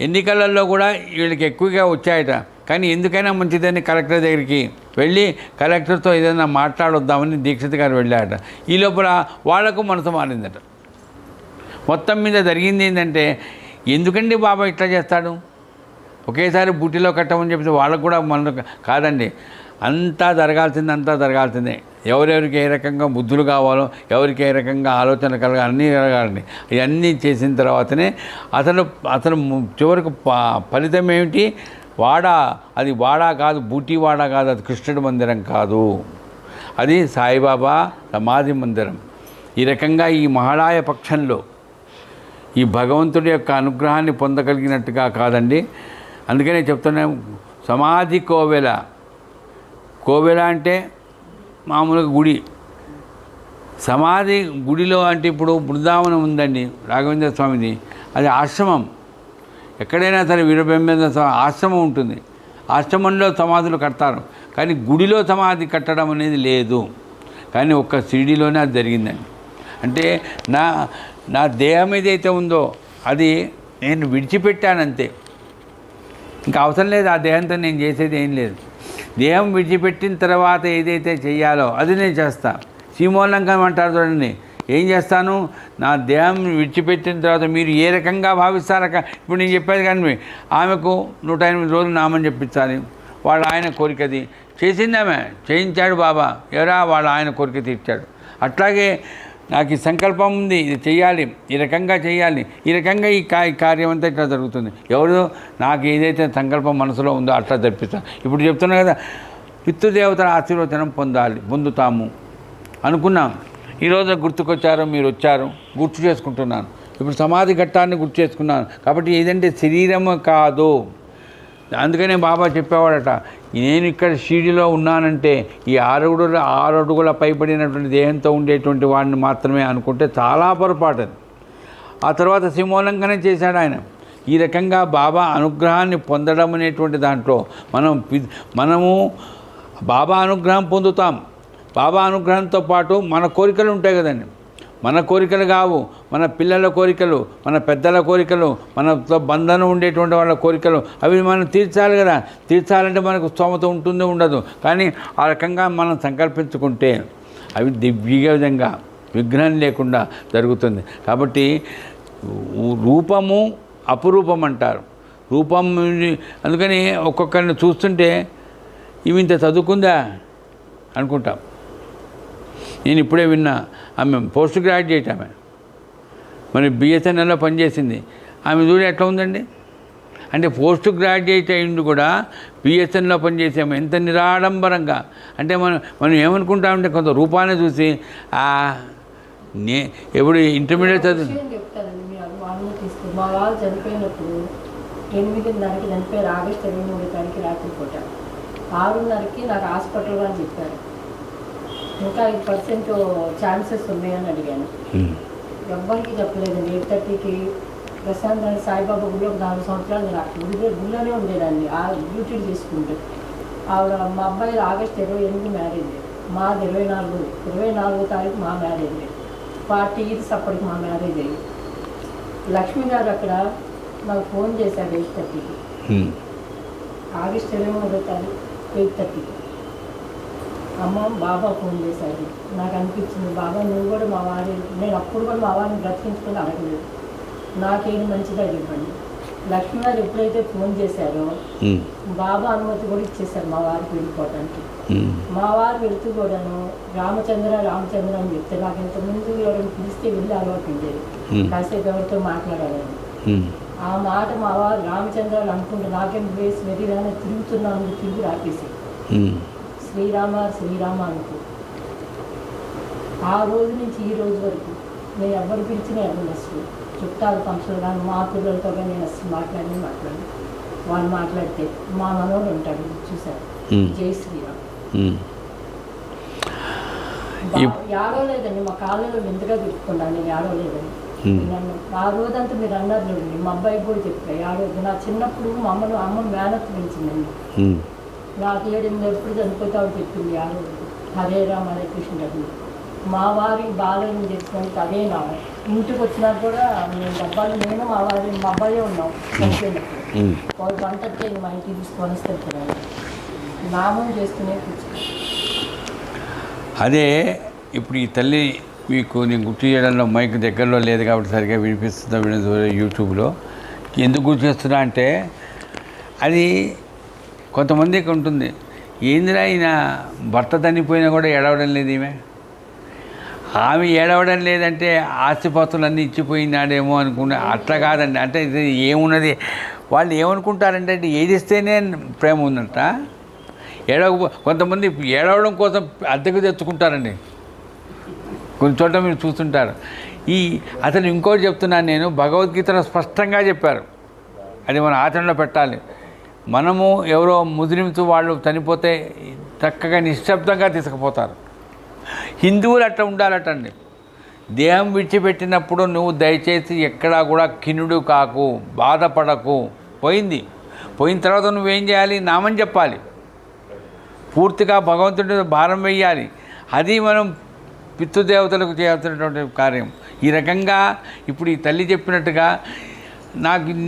ఎన్నికలలో కూడా వీళ్ళకి ఎక్కువగా వచ్చాయట. కానీ ఎందుకైనా మంచిదని కలెక్టర్ దగ్గరికి వెళ్ళి కలెక్టర్తో ఏదైనా మాట్లాడొద్దామని దీక్షిత్ గారు వెళ్ళాడట. ఈ లోపల వాళ్లకు మనసు మారిందట. మొత్తం మీద జరిగింది ఏంటంటే, ఎందుకండి బాబా ఇట్లా చేస్తాడు, ఒకేసారి బూటిలో కట్టమని చెప్తే వాళ్ళకు కూడా మన కాదండి, అంతా జరగాల్సిందే. ఎవరెవరికి ఏ రకంగా బుద్ధులు కావాలో, ఎవరికి ఏ రకంగా ఆలోచన కలగాలి, అన్నీ కలగాలండి. ఇవన్నీ చేసిన తర్వాతనే అసలు చివరికి ఫలితం ఏమిటి? అది వాడా కాదు, బూటీ వాడా కాదు, అది కృష్ణుడి మందిరం కాదు, అది సాయిబాబా సమాధి మందిరం. ఈ రకంగా ఈ మహాళాయ పక్షంలో ఈ భగవంతుడి యొక్క అనుగ్రహాన్ని పొందగలిగినట్టుగా కాదండి. అందుకనే చెప్తున్నాం సమాధి కోవెల. కోవెల అంటే మామూలుగా గుడి. సమాధి గుడిలో అంటే ఇప్పుడు బృందావనం ఉందండి రాఘవేంద్ర స్వామిది, అది ఆశ్రమం. ఎక్కడైనా సరే వీరబ్రహ్మేంద్ర స్వామి ఆశ్రమం ఉంటుంది, ఆశ్రమంలో సమాధులు కడతారు, కానీ గుడిలో సమాధి కట్టడం అనేది లేదు. కానీ ఒక్క షిరిడీలోనే అది జరిగిందండి. అంటే నా దేహం ఏదైతే ఉందో అది నేను విడిచిపెట్టానంతే, ఇంకా అవసరం లేదు. ఆ దేహంతో నేను చేసేది ఏం లేదు. దేహం విడిచిపెట్టిన తర్వాత ఏదైతే చెయ్యాలో అది నేను చేస్తాను. సీమోల్లంఘనం అంటారు చూడండి. ఏం చేస్తాను, నా దేహం విడిచిపెట్టిన తర్వాత మీరు ఏ రకంగా భావిస్తారక. ఇప్పుడు నేను చెప్పేది కానీ ఆమెకు 108 రోజులు నామని చెప్పించాలి, వాళ్ళ ఆయన కోరికది చేసింది, ఆమె చేయించాడు బాబా, ఎవరా వాళ్ళ ఆయన కోరిక తీర్చాడు. అట్లాగే నాకు ఈ సంకల్పం ఉంది, ఇది చెయ్యాలి, ఈ రకంగా చేయాలి, ఈ రకంగా ఈ కార్యం అంతా ఇట్లా జరుగుతుంది. ఎవరు నాకు ఏదైతే సంకల్పం మనసులో ఉందో అట్లా జరిపిస్తాను. ఇప్పుడు చెప్తున్నా కదా, పితృదేవతల ఆశీర్వచనం పొందుతాము అనుకున్నాం. ఈరోజు గుర్తుకొచ్చారు, మీరు వచ్చారు, గుర్తు చేసుకుంటున్నాను. ఇప్పుడు సమాధి ఘట్టాన్ని గుర్తు చేసుకున్నాను. కాబట్టి ఏదంటే శరీరము కాదు. అందుకనే బాబా చెప్పేవాడట, నేను ఇక్కడ షిరిడీలో ఉన్నానంటే ఈ 6 అడుగుల పైబడినటువంటి దేహంతో ఉండేటువంటి వాడిని మాత్రమే అనుకుంటే చాలా పొరపాటు. ఆ తర్వాత సింహోల్లంఘనం చేశాడు ఆయన. ఈ రకంగా బాబా అనుగ్రహాన్ని పొందడం అనేటువంటి దాంట్లో మనము బాబా అనుగ్రహం పొందుతాం. బాబా అనుగ్రహంతో పాటు మన కోరికలు ఉంటాయి కదండి. మన కోరికలు కావు, మన పిల్లల కోరికలు, మన పెద్దల కోరికలు, మనతో బంధనం ఉండేటువంటి వాళ్ళ కోరికలు, అవి మనం తీర్చాలి కదా. తీర్చాలంటే మనకు స్తోమత ఉంటుంది ఉండదు, కానీ ఆ రకంగా మనం సంకల్పించుకుంటే అవి దివ్య విధంగా విఘ్నం లేకుండా జరుగుతుంది. కాబట్టి రూపము అపురూపం అంటారు. రూపం అందుకని ఒక్కొక్కరిని చూస్తుంటే ఇవి ఇంత చదువుకుందా అనుకుంటాం. నేను ఇప్పుడే విన్నా, ఆమె పోస్ట్ గ్రాడ్యుయేట్, ఆమె మరి బిఎస్ఎన్ఎల్లో పనిచేసింది. ఆమె చూడ ఎట్లా ఉందండి. అంటే పోస్ట్ గ్రాడ్యుయేట్ అయింది కూడా బిఎస్ఎన్ఎల్లో పనిచేసాము, ఎంత నిరాడంబరంగా. అంటే మనం ఏమనుకుంటామంటే కొంత రూపాన్ని చూసి ఎప్పుడు ఇంటర్మీడియట్ చదువు మా వాళ్ళు చనిపోయినప్పుడు 8:30కి చనిపోయారు. ఆగస్టు 23 రాత్రిపూట 6:30కి నాకు హాస్పిటల్ అని చెప్పారు. ఇంకా 5% ఛాన్సెస్ ఉన్నాయని అడిగాను. ఎవ్వరికి చెప్పలేదండి. 8:30కి ప్రశాంత్ అని సాయిబాబా గుడి ఒక 4 సంవత్సరాలు నేను అక్కడ గుళ్ళోనే ఉండేదాన్ని, ఆ డ్యూటీలు చేసుకుంటూ. ఆవిడ మా అబ్బాయి ఆగస్టు 28 మ్యారేజ్, మాది 24 తారీఖు మా మ్యారేజ్, 40 ఇయర్స్ అప్పటికి మా మ్యారేజ్ అయ్యి. లక్ష్మి గారు అక్కడ నాకు ఫోన్ చేశాడు 8:30కి, ఆగస్టు 23 తారీఖు 8:30కి. అమ్మ బాబా ఫోన్ చేశాడు. నాకు అనిపించింది, బాబా నువ్వు కూడా మా వారి, నేను అప్పుడు కూడా మా వారిని బ్రతికించుకొని అడగలేదు, నాకేది మంచిగా ఇవ్వండి. లక్ష్మి గారు ఎప్పుడైతే ఫోన్ చేశారో బాబా అనుమతి కూడా ఇచ్చేశారు మా వారికి వెళ్ళిపోవడానికి. మా వారు వెళ్తూ కూడాను రామచంద్ర అని చెప్తే నాకు ఇంతకుముందు ఎవరైనా పిలిస్తే వెళ్ళి అలవాటు ఉండేది, కాసేపు ఎవరితో మాట్లాడాలని. ఆ మాట మా వారు రామచంద్ర అనుకుంటే నాకేం వేసి వెదిగానే తిరుగుతున్నాను, తిరిగి రాకేసి శ్రీరామ అనుకో. ఆ రోజు నుంచి ఈ రోజు వరకు నేను ఎవరు పిలిచినా ఎవరు అసలు చుట్టాలు ఫంక్షన్లు కానీ మా పిల్లలతో కానీ నేను అసలు మాట్లాడి వాళ్ళు మాట్లాడితే మా మనోడు ఉంటాడు చూశారు, జై శ్రీరామ్. ఏడవలేదండి, మా కాళ్ళలో వింతగా తిప్పుకున్నాను, నేను ఏడవలేదండి. నన్ను ఆ రోజంతా మీరు అన్నారు చూడండి, మా అబ్బాయికి కూడా చెప్పా ఏడవద్దు. నా చిన్నప్పుడు మా అమ్మ మేనత్ పెంచిందండి. నాకు 7-8 ఎప్పుడు చనిపోతావు చెప్పింది ఆ రోజు. హరే రామ హరే కృష్ణ అది మా వారికి బాగాలేని చేసుకొని అదే నా ఇంటికి వచ్చినా కూడా నేను డబ్బాలు నేను మా అబ్బాయే ఉన్నాం చనిపోయినప్పుడు. వాళ్ళు వంట మా ఇంటికి తీసుకొని వస్తారు, నామం చేసుకునే కూర్చుని. అదే ఇప్పుడు ఈ తల్లి మీకు నేను గుర్తు చేయడంలో మైక్ దగ్గరలో లేదు కాబట్టి సరిగ్గా వినిపిస్తుందా యూట్యూబ్లో. ఎందుకు గుర్తు చేస్తున్నా అంటే అది కొంతమందికి ఉంటుంది, ఏందిరా ఈయన భర్త చనిపోయినా కూడా ఏడవడం లేదు ఆమె ఏడవడం లేదంటే ఆస్తిపాస్తులన్నీ ఇచ్చిపోయినాడేమో అనుకున్నా. అట్లా కాదండి. అంటే ఇది ఏమున్నది, వాళ్ళు ఏమనుకుంటారంటే ఏడిస్తేనే ప్రేమ ఉందంట. కొంతమంది ఏడవడం కోసం అద్దెకు తెచ్చుకుంటారండి. కొన్ని చోట్ల మీరు చూస్తుంటారు, అసలు ఇంకోటి చెప్తున్నాను నేను, భగవద్గీతలో స్పష్టంగా చెప్పారు, అది మన ఆచరణలో పెట్టాలి. మనము ఎవరో ముస్లిమ్స్ వాళ్ళు చనిపోతే చక్కగా నిశ్శబ్దంగా తీసుకుపోతారు. హిందువులు అట్లా ఉండాలటండి. దేహం విడిచిపెట్టినప్పుడు నువ్వు దయచేసి ఎక్కడా కూడా కినుడు కాకు, బాధపడకు. పోయిన తర్వాత నువ్వేం చేయాలి? నామం చెప్పాలి, పూర్తిగా భగవంతుడి భారం వేయాలి. అది మనం పితృదేవతలకు చేయాల్సినటువంటి కార్యం. ఈ రకంగా ఇప్పుడు ఈ తల్లి చెప్పినట్టుగా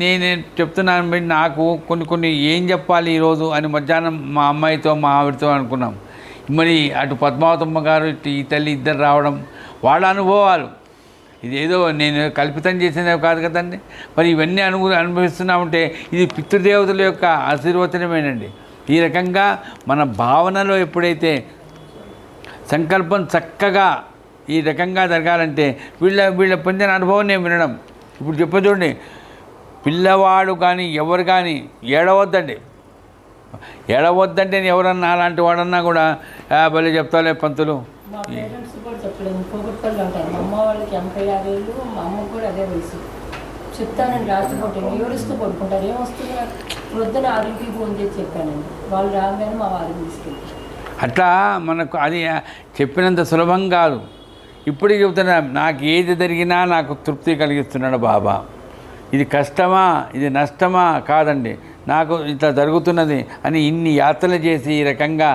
నేను చెప్తున్నాను, నాకు కొన్ని ఏం చెప్పాలి ఈరోజు అని మధ్యాహ్నం మా అమ్మాయితో మా ఆవిడతో అనుకున్నాం. మరి అటు పద్మావతమ్మ గారు ఇటు ఈ తల్లి ఇద్దరు రావడం, వాళ్ళ అనుభవాలు, ఇదేదో నేను కల్పితం చేసినవి కాదు కదండి. మరి ఇవన్నీ అనుభవిస్తున్నామంటే ఇది పితృదేవతల యొక్క ఆశీర్వచనమేనండి. ఈ రకంగా మన భావనలో ఎప్పుడైతే సంకల్పం చక్కగా ఈ రకంగా జరగాలంటే వీళ్ళ పొందిన అనుభవం నేను వినడం. ఇప్పుడు చెప్పేదండి, పిల్లవాడు కానీ ఎవరు కానీ ఏడవద్దండి. ఎవరన్నా అలాంటి వాడన్నా కూడా భలే చెప్తాలే పంతులు. మా పేరెంట్స్ కూడా చెప్పలేదు, పోగొట్టుకోవాలి అంటారు. మా అమ్మ వాళ్ళకి 80 ఏళ్ళు, మా అమ్మకు కూడా అదే వయసు. చెప్తానండి రాష్ట్రపోటీ ఏడుస్తూ పడుకుంటారు. ఏమొస్తుంది నాకు వృద్ధన 6కి ఫోన్ చేసి చెప్పానండి. వాళ్ళు రాగానే మా వారిని తీసుకెళ్ళి అట్లా మనకు అది చెప్పినంత సులభం కాదు. ఇప్పటికి చెబుతున్నా, నాకు ఏది జరిగినా నాకు తృప్తి కలిగిస్తున్నాడు బాబా. ఇది కష్టమా, ఇది నష్టమా కాదండి, నాకు ఇట్లా జరుగుతున్నది అని ఇన్ని యాత్రలు చేసి ఈ రకంగా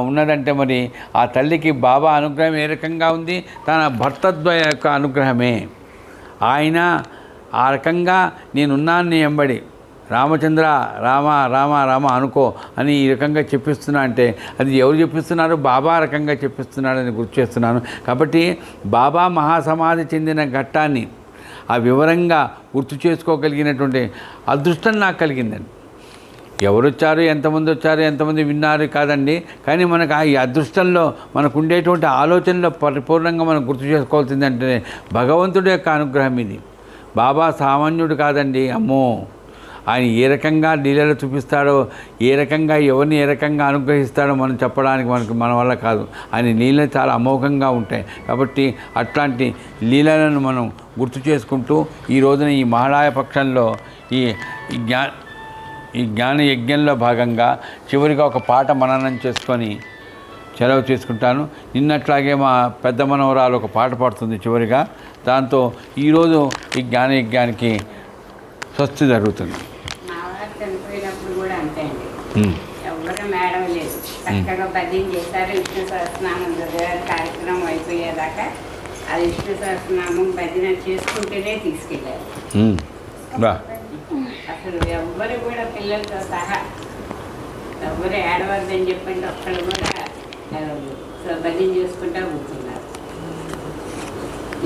ఉన్నదంటే మరి ఆ తల్లికి బాబా అనుగ్రహం ఏ రకంగా ఉంది? తన భర్తద్వయ యొక్క అనుగ్రహమే. ఆయన ఆ రకంగా నేనున్నాను నీ ఎంబడి, రామచంద్ర రామ రామ రామ అనుకో అని ఈ రకంగా చెప్పిస్తున్నా అంటే అది ఎవరు చెప్పిస్తున్నారు? బాబా రకంగా చెప్పిస్తున్నాడని గుర్తు చేస్తున్నాను. కాబట్టి బాబా మహాసమాధి చెందిన ఘట్టాన్ని ఆ వివరంగా గుర్తు చేసుకోగలిగినటువంటి అదృష్టం నాకు కలిగిందండి. ఎవరు వచ్చారు, ఎంతమంది వచ్చారు, ఎంతమంది విన్నారు కాదండి, కానీ మనకు ఈ అదృష్టంలో మనకు ఉండేటువంటి ఆలోచనలో పరిపూర్ణంగా మనం గుర్తు చేసుకోవాల్సిందంటే భగవంతుడి యొక్క అనుగ్రహం ఇది. బాబా సామాన్యుడు కాదండి, అమ్మో. ఆయన ఏ రకంగా లీలలు చూపిస్తాడో, ఏ రకంగా ఎవరిని ఏ రకంగా అనుగ్రహిస్తాడో మనం చెప్పడానికి మన వల్ల కాదు. ఆయన లీలలు చాలా అమోఘంగా ఉంటాయి. కాబట్టి అట్లాంటి లీలలను మనం గుర్తు చేసుకుంటూ ఈ రోజున ఈ మహాళయ పక్షంలో ఈ జ్ఞాన యజ్ఞంలో భాగంగా చివరిగా ఒక పాట మననం చేసుకొని సెలవు చేసుకుంటాను. నిన్నట్లాగే మా పెద్ద మనవరాలు ఒక పాట పాడుతుంది చివరిగా. దాంతో ఈరోజు ఈ జ్ఞాన యజ్ఞానికి స్వస్తి జరుగుతుంది. చనిపోయినప్పుడు కూడా అంతే అండి, ఎవరు మేడం లేదు, చక్కగా భజన చేశారు. విష్ణు సహస్రనామం చదివారు. కార్యక్రమం అయిపోయేదాకా అది విష్ణు సహస్రనామం భజన చేసుకుంటూనే తీసుకెళ్ళారు. అసలు ఎవ్వరు కూడా పిల్లలతో సహా ఎవరు ఏడవద్దని చెప్పండి, ఒక్కళ్ళు కూడా భజన చేసుకుంటా కూర్చున్నారు.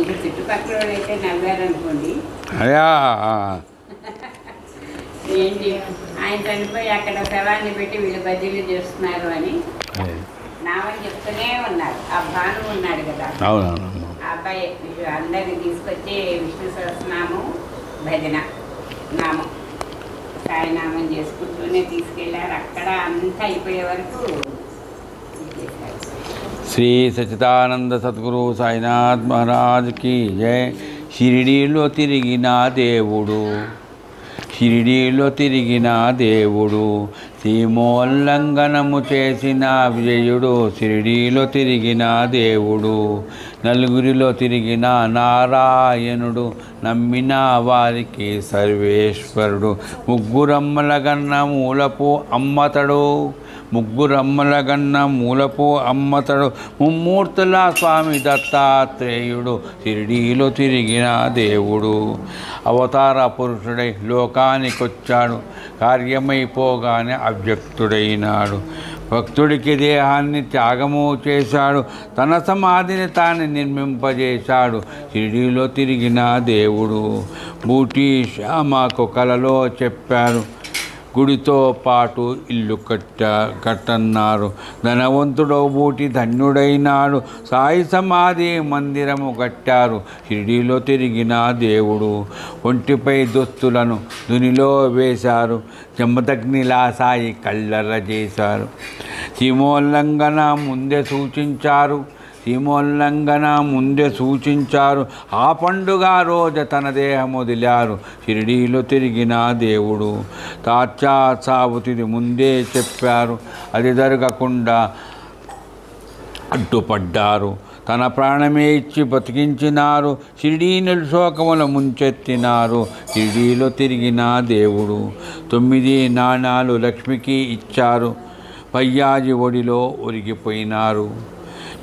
ఇక చుట్టుపక్కల అయితే నవ్వారనుకోండి, ఏంటి ఆయన చనిపోయి అక్కడ శవాన్ని పెట్టి వీళ్ళు బదిలీ చేస్తున్నారు అని నామని చెప్తూనే ఉన్నారు. ఆ భాను ఉన్నాడు కదా, ఆ అబ్బాయి అందరిని తీసుకొచ్చి విష్ణు సహస్రనామం భజన నామం సాయినామం చేసుకుంటూనే తీసుకెళ్ళారు. అక్కడ అంతా అయిపోయే వరకు శ్రీ సచిదానంద సద్గురు సాయినాథ్ మహారాజ్కి జై. షిరిడీలో తిరిగిన దేవుడు, షిరిడీలో తిరిగిన దేవుడు, సీమోల్లంఘనము చేసిన విజయుడు, షిరిడీలో తిరిగిన దేవుడు, నలుగురిలో తిరిగిన నారాయణుడు, నమ్మిన వారికి సర్వేశ్వరుడు, ముగ్గురమ్మలగన్న మూలపు అమ్మతడు, ముగ్గురమ్మలగన్న మూలపు అమ్మతడు, ముమ్మూర్తుల స్వామి దత్తాత్రేయుడు, షిరిడీలో తిరిగిన దేవుడు, అవతార పురుషుడై లోకానికొచ్చాడు, కార్యమైపోగానే అవ్యక్తుడైనాడు, భక్తుడికి దేహాన్ని త్యాగము చేశాడు, తన సమాధిని తాను నిర్మింపజేశాడు, షిరిడీలో తిరిగిన దేవుడు. బూటీ శ్యామకు కలలో చెప్పారు, గుడితో పాటు ఇల్లు కట్టన్నారు, ధనవంతుడో బూటి ధన్యుడైనాడు, సాయి సమాధి మందిరము కట్టారు, షిరిడీలో తిరిగిన దేవుడు. ఒంటిపై దుస్తులను దునిలో వేశారు, జమదగ్నిలా సాయి కళ్ళర చేశారు, సీమోల్లంఘన ముందే సూచించారు, సీమోల్లంఘన ముందే సూచించారు. ఆ పండుగ రోజు తన దేహం వదిలారు షిరిడీలో తిరిగిన దేవుడు. తాత్యాసావుతిది ముందే చెప్పారు, అది జరగకుండా అడ్డుపడ్డారు. తన ప్రాణమే ఇచ్చి బతికించినారు. షిరిడీని శోకముల ముంచెత్తినారు. షిరిడీలో తిరిగిన దేవుడు. 9 నాణాలు లక్ష్మికి ఇచ్చారు. పయ్యాజి ఒడిలో ఒరిగిపోయినారు.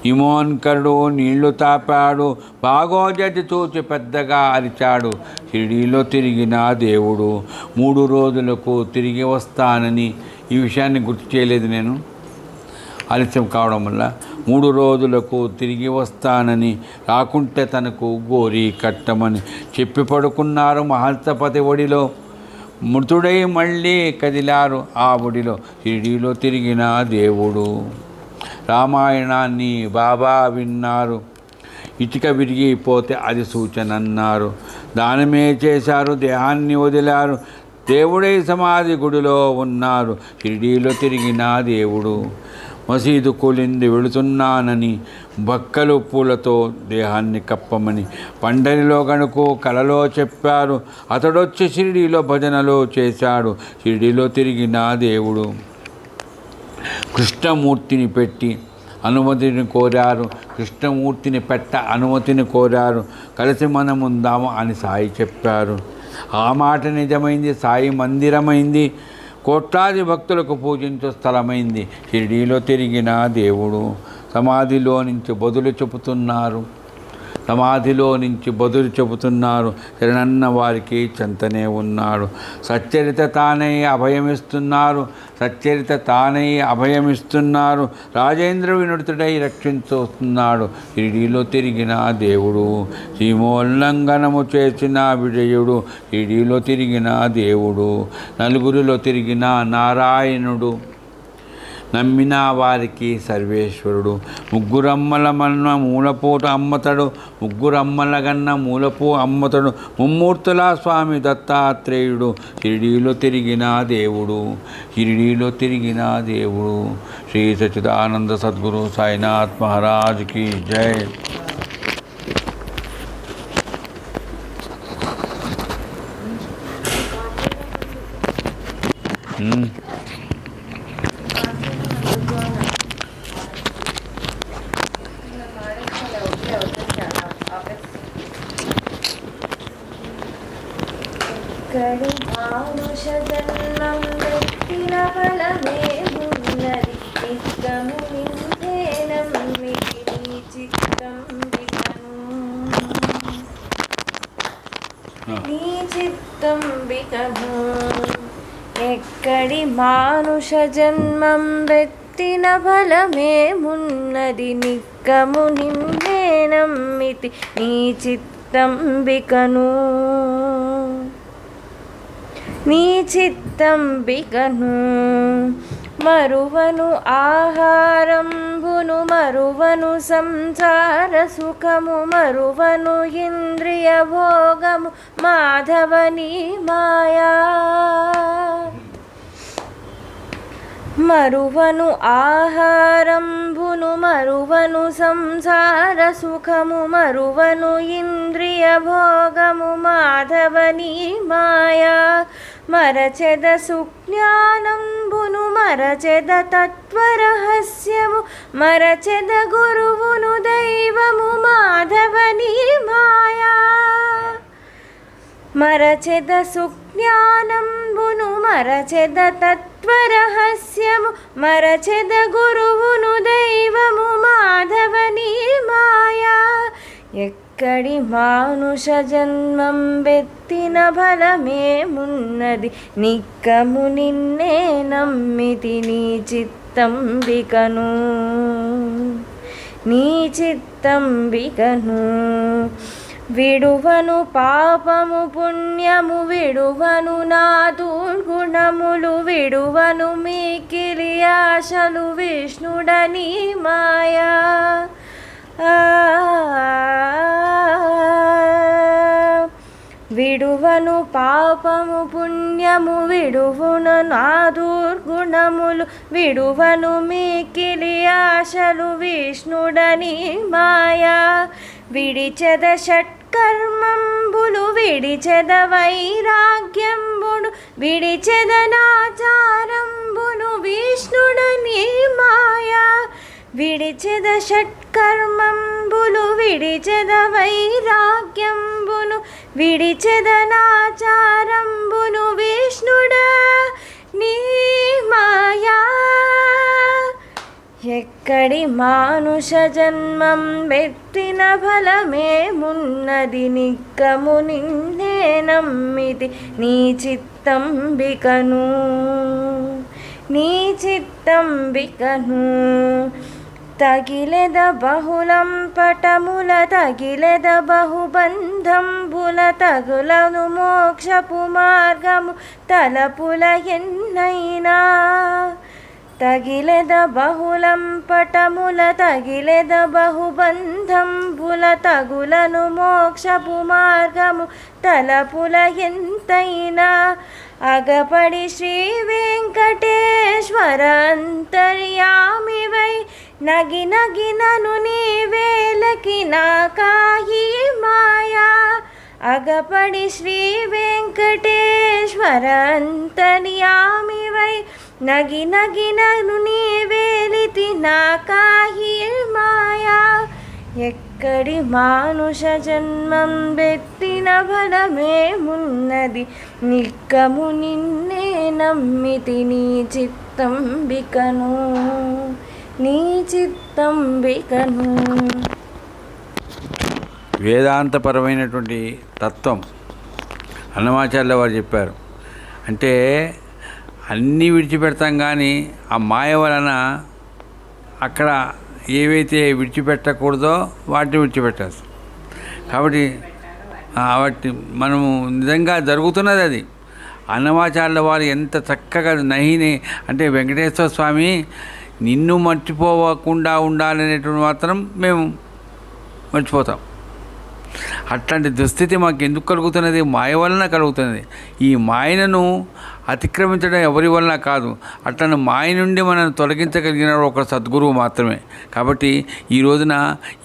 నిమోన్కరుడు నీళ్లు తాపాడు. భాగోజతి చూచి పెద్దగా అరిచాడు. షిరిడీలో తిరిగిన దేవుడు. 3 రోజులకు తిరిగి వస్తానని, ఈ విషయాన్ని గుర్తు చేయలేదు నేను ఆలస్యం కావడం వల్ల. 3 రోజులకు తిరిగి వస్తానని, రాకుంటే తనకు గోరి కట్టమని చెప్పి పడుకున్నారు మహల్సపతి ఒడిలో. మృతుడై మళ్ళీ కదిలారు ఆ ఒడిలో. షిరిడీలో తిరిగిన దేవుడు. రామాయణాన్ని బాబా విన్నారు. ఇటుక విరిగిపోతే అది సూచన అన్నారు. దానమే చేశారు, దేహాన్ని వదిలారు. దేవుడై సమాధి గుడిలో ఉన్నారు. షిరిడీలో తిరిగిన దేవుడు. మసీదు కూలింది వెళుతున్నానని, బక్కలు పూలతో దేహాన్ని కప్పమని పండరిలో గనుకు కలలో చెప్పారు. అతడొచ్చి షిరిడీలో భజనలో చేశాడు. షిరిడీలో తిరిగిన దేవుడు. కృష్ణమూర్తిని పెట్టి అనుమతిని కోరారు. కృష్ణమూర్తిని పెట్ట అనుమతిని కోరారు. కలిసి మనముందాము అని సాయి చెప్పారు. ఆ మాట నిజమైంది. సాయి మందిరమైంది. కోట్లాది భక్తులకు పూజించు స్థలమైంది. షిరిడీలో తిరిగిన దేవుడు. సమాధిలో నుంచి బదులు చెబుతున్నారు. సమాధిలో నుంచి బదులు చెబుతున్నారు. శరణన్న వారికి చెంతనే ఉన్నాడు. సచ్చరిత తానై అభయమిస్తున్నారు. సచ్చరిత తానై అభయమిస్తున్నారు. రాజేంద్ర వినుతుడై రక్షించుతున్నాడు. షిరిడీలో తిరిగిన దేవుడు. సీమోల్లంఘనము చేసిన విజయుడు. షిరిడీలో తిరిగిన దేవుడు. నలుగురిలో తిరిగిన నారాయణుడు. నమ్మిన వారికి సర్వేశ్వరుడు. ముగ్గురమ్మల మన్న మూలపోటు అమ్మతడు. ముగ్గురమ్మల గన్న మూలపు అమ్మతడు. ముమ్మూర్తుల స్వామి దత్తాత్రేయుడు. షిరిడీలో తిరిగిన దేవుడు. షిరిడీలో తిరిగిన దేవుడు. శ్రీ సచ్చిదానంద సద్గురు సాయినాథ్ మహారాజ్కి జై. కడి మానుష జన్మం వ్యక్తిన ఫలమేమున్నది నిత్యము నిందేనమ్మిది నీ చిత్తం బికను నీ చిత్తం బికను. ఎక్కడి మానుష జన్మం వ్యక్తిన ఫలమేమున్నది నిక్కము నిందేనమ్మితి నీ చిత్తం బికను నీ చిత్తం బికను. మరువను ఆహారంబును మరువను సంసార సుఖము మరువను ఇంద్రియ భోగము మాధవని మాయా. మరువను ఆహారంబును మరువను సంసార సుఖము మరువను ఇంద్రియ భోగము మాధవని మాయా. మరచెద సుజ్ఞానంబును మరచెద తత్వరహస్యము మరచెద గురువును దైవము మాధవని మాయా. మరచెద సుజ్ఞానంబును మరచెద తత్వరహస్యము మరచెద గురువును దైవము మాధవని మాయా. ఎక్కడి మానుష జన్మం వెత్తిన ఫలమేమున్నది నిక్కము నిన్నే నమ్మితి నీ చిత్తం బికను నీ చిత్తం బికను. విడువను పాపము పుణ్యము విడువను నా దుర్గుణములు విడువను మికిలి ఆశలు విష్ణుడని మాయా. విడువను పాపము పుణ్యము విడువును నా దుర్గుణ గుణములు విడువను మిక్కిలి ఆశలు విష్ణుడని మాయా విడిచెద షట్కర్మంబులు విడిచెద వైరాగ్యంబును విడిచెద నాచారంబును విష్ణుడని మాయా విడిచెద షట్కర్మంబులు విడిచెద వైరాగ్యంబును విడిచెద నాచారంబును విష్ణుడా నీ మాయా ఎక్కడి మానుష జన్మం వెట్టిన ఫలమేమున్నది నిక్కము నిన్నే నమ్మితి నీ చిత్తంబికను నీ చిత్తంబికను తగిలెద బహుళం పటముల తగిలెద బహుబంధంబుల తగులను మోక్షపు మార్గము తలపుల ఎన్నైనా తగిలెద బహుళం పటముల తగిలెద బహుబంధంబుల తగులను మోక్షపు మార్గము తలపుల ఎంతైనా అగపడి శ్రీ వెంకటేశ్వర అంతర్యామివై నగి నగినను నీ వేలకి నాకాయి మాయా అగపడి శ్రీ వెంకటేశ్వర అంతర్యామివై నగి నగినను నీ వేలితి నాకాయి మాయా ఎక్కడి మానుష జన్మం వెట్టిన ఫలమేమున్నది నిక్కము నిన్నే నమ్మితి నీ చిత్తంబికను నీ చిత్తంబికను వేదాంతపరమైనటువంటి తత్వం అన్నమాచార్యుల వారు చెప్పారు. అంటే అన్నీ విడిచిపెడతాం కానీ ఆ మాయ వలన అక్కడ ఏవైతే విడిచిపెట్టకూడదో వాటిని విడిచిపెట్టేస్తాం. కాబట్టి వాటి మనము నిజంగా జరుగుతున్నది అది. అన్నమాచార్యుల వారు ఎంత చక్కగా నహిని అంటే వెంకటేశ్వర స్వామి నిన్ను మర్చిపోకుండా ఉండాలనేటువంటి మాత్రం మేము మర్చిపోతాం. అట్లాంటి దుస్థితి మాకు ఎందుకు కలుగుతున్నది? మాయ వలన కలుగుతున్నది. ఈ మాయను అతిక్రమించడం ఎవరి వలన కాదు. అట్లా మాయ నుండి మనం తొలగించగలిగిన ఒక సద్గురువు మాత్రమే. కాబట్టి ఈ రోజున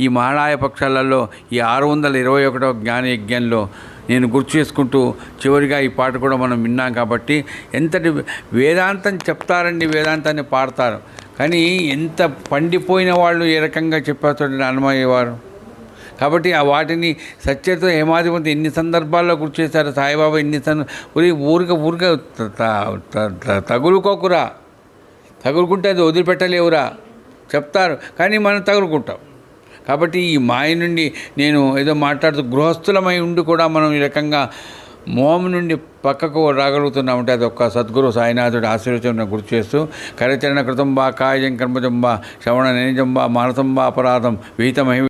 ఈ మహాళాయ పక్షాలలో ఈ 621వ జ్ఞాన యజ్ఞంలో నేను గుర్తు చేసుకుంటూ చివరిగా ఈ పాట కూడా మనం విన్నాం. కాబట్టి ఎంతటి వేదాంతం చెప్తారండి, వేదాంతాన్ని పాడతారు. కానీ ఎంత పండిపోయిన వాళ్ళు ఏ రకంగా చెప్పారు అన్నమయ్య వారు. కాబట్టి ఆ వాటిని సత్యతో హేమాధిపతి ఎన్ని సందర్భాల్లో గుర్తు చేశారు. సాయిబాబా ఊరిక తగులుకోకురా, తగులుకుంటే అది వదిలిపెట్టలేవురా చెప్తారు. కానీ మనం తగులుకుంటాం. కాబట్టి ఈ మాయ నుండి నేను ఏదో మాట్లాడుతూ గృహస్థులమై ఉండి కూడా మనం ఈ రకంగా మోహం నుండి పక్కకు రాగలుగుతున్నామంటే అది ఒక్క సద్గురు సాయినాథుడి ఆశీర్వచనం గుర్తు చేస్తూ కరచరణ కృతంబా కాయం కర్మజంబా శ్రవణ నేజంబా మానసంబా అపరాధం విహితమహి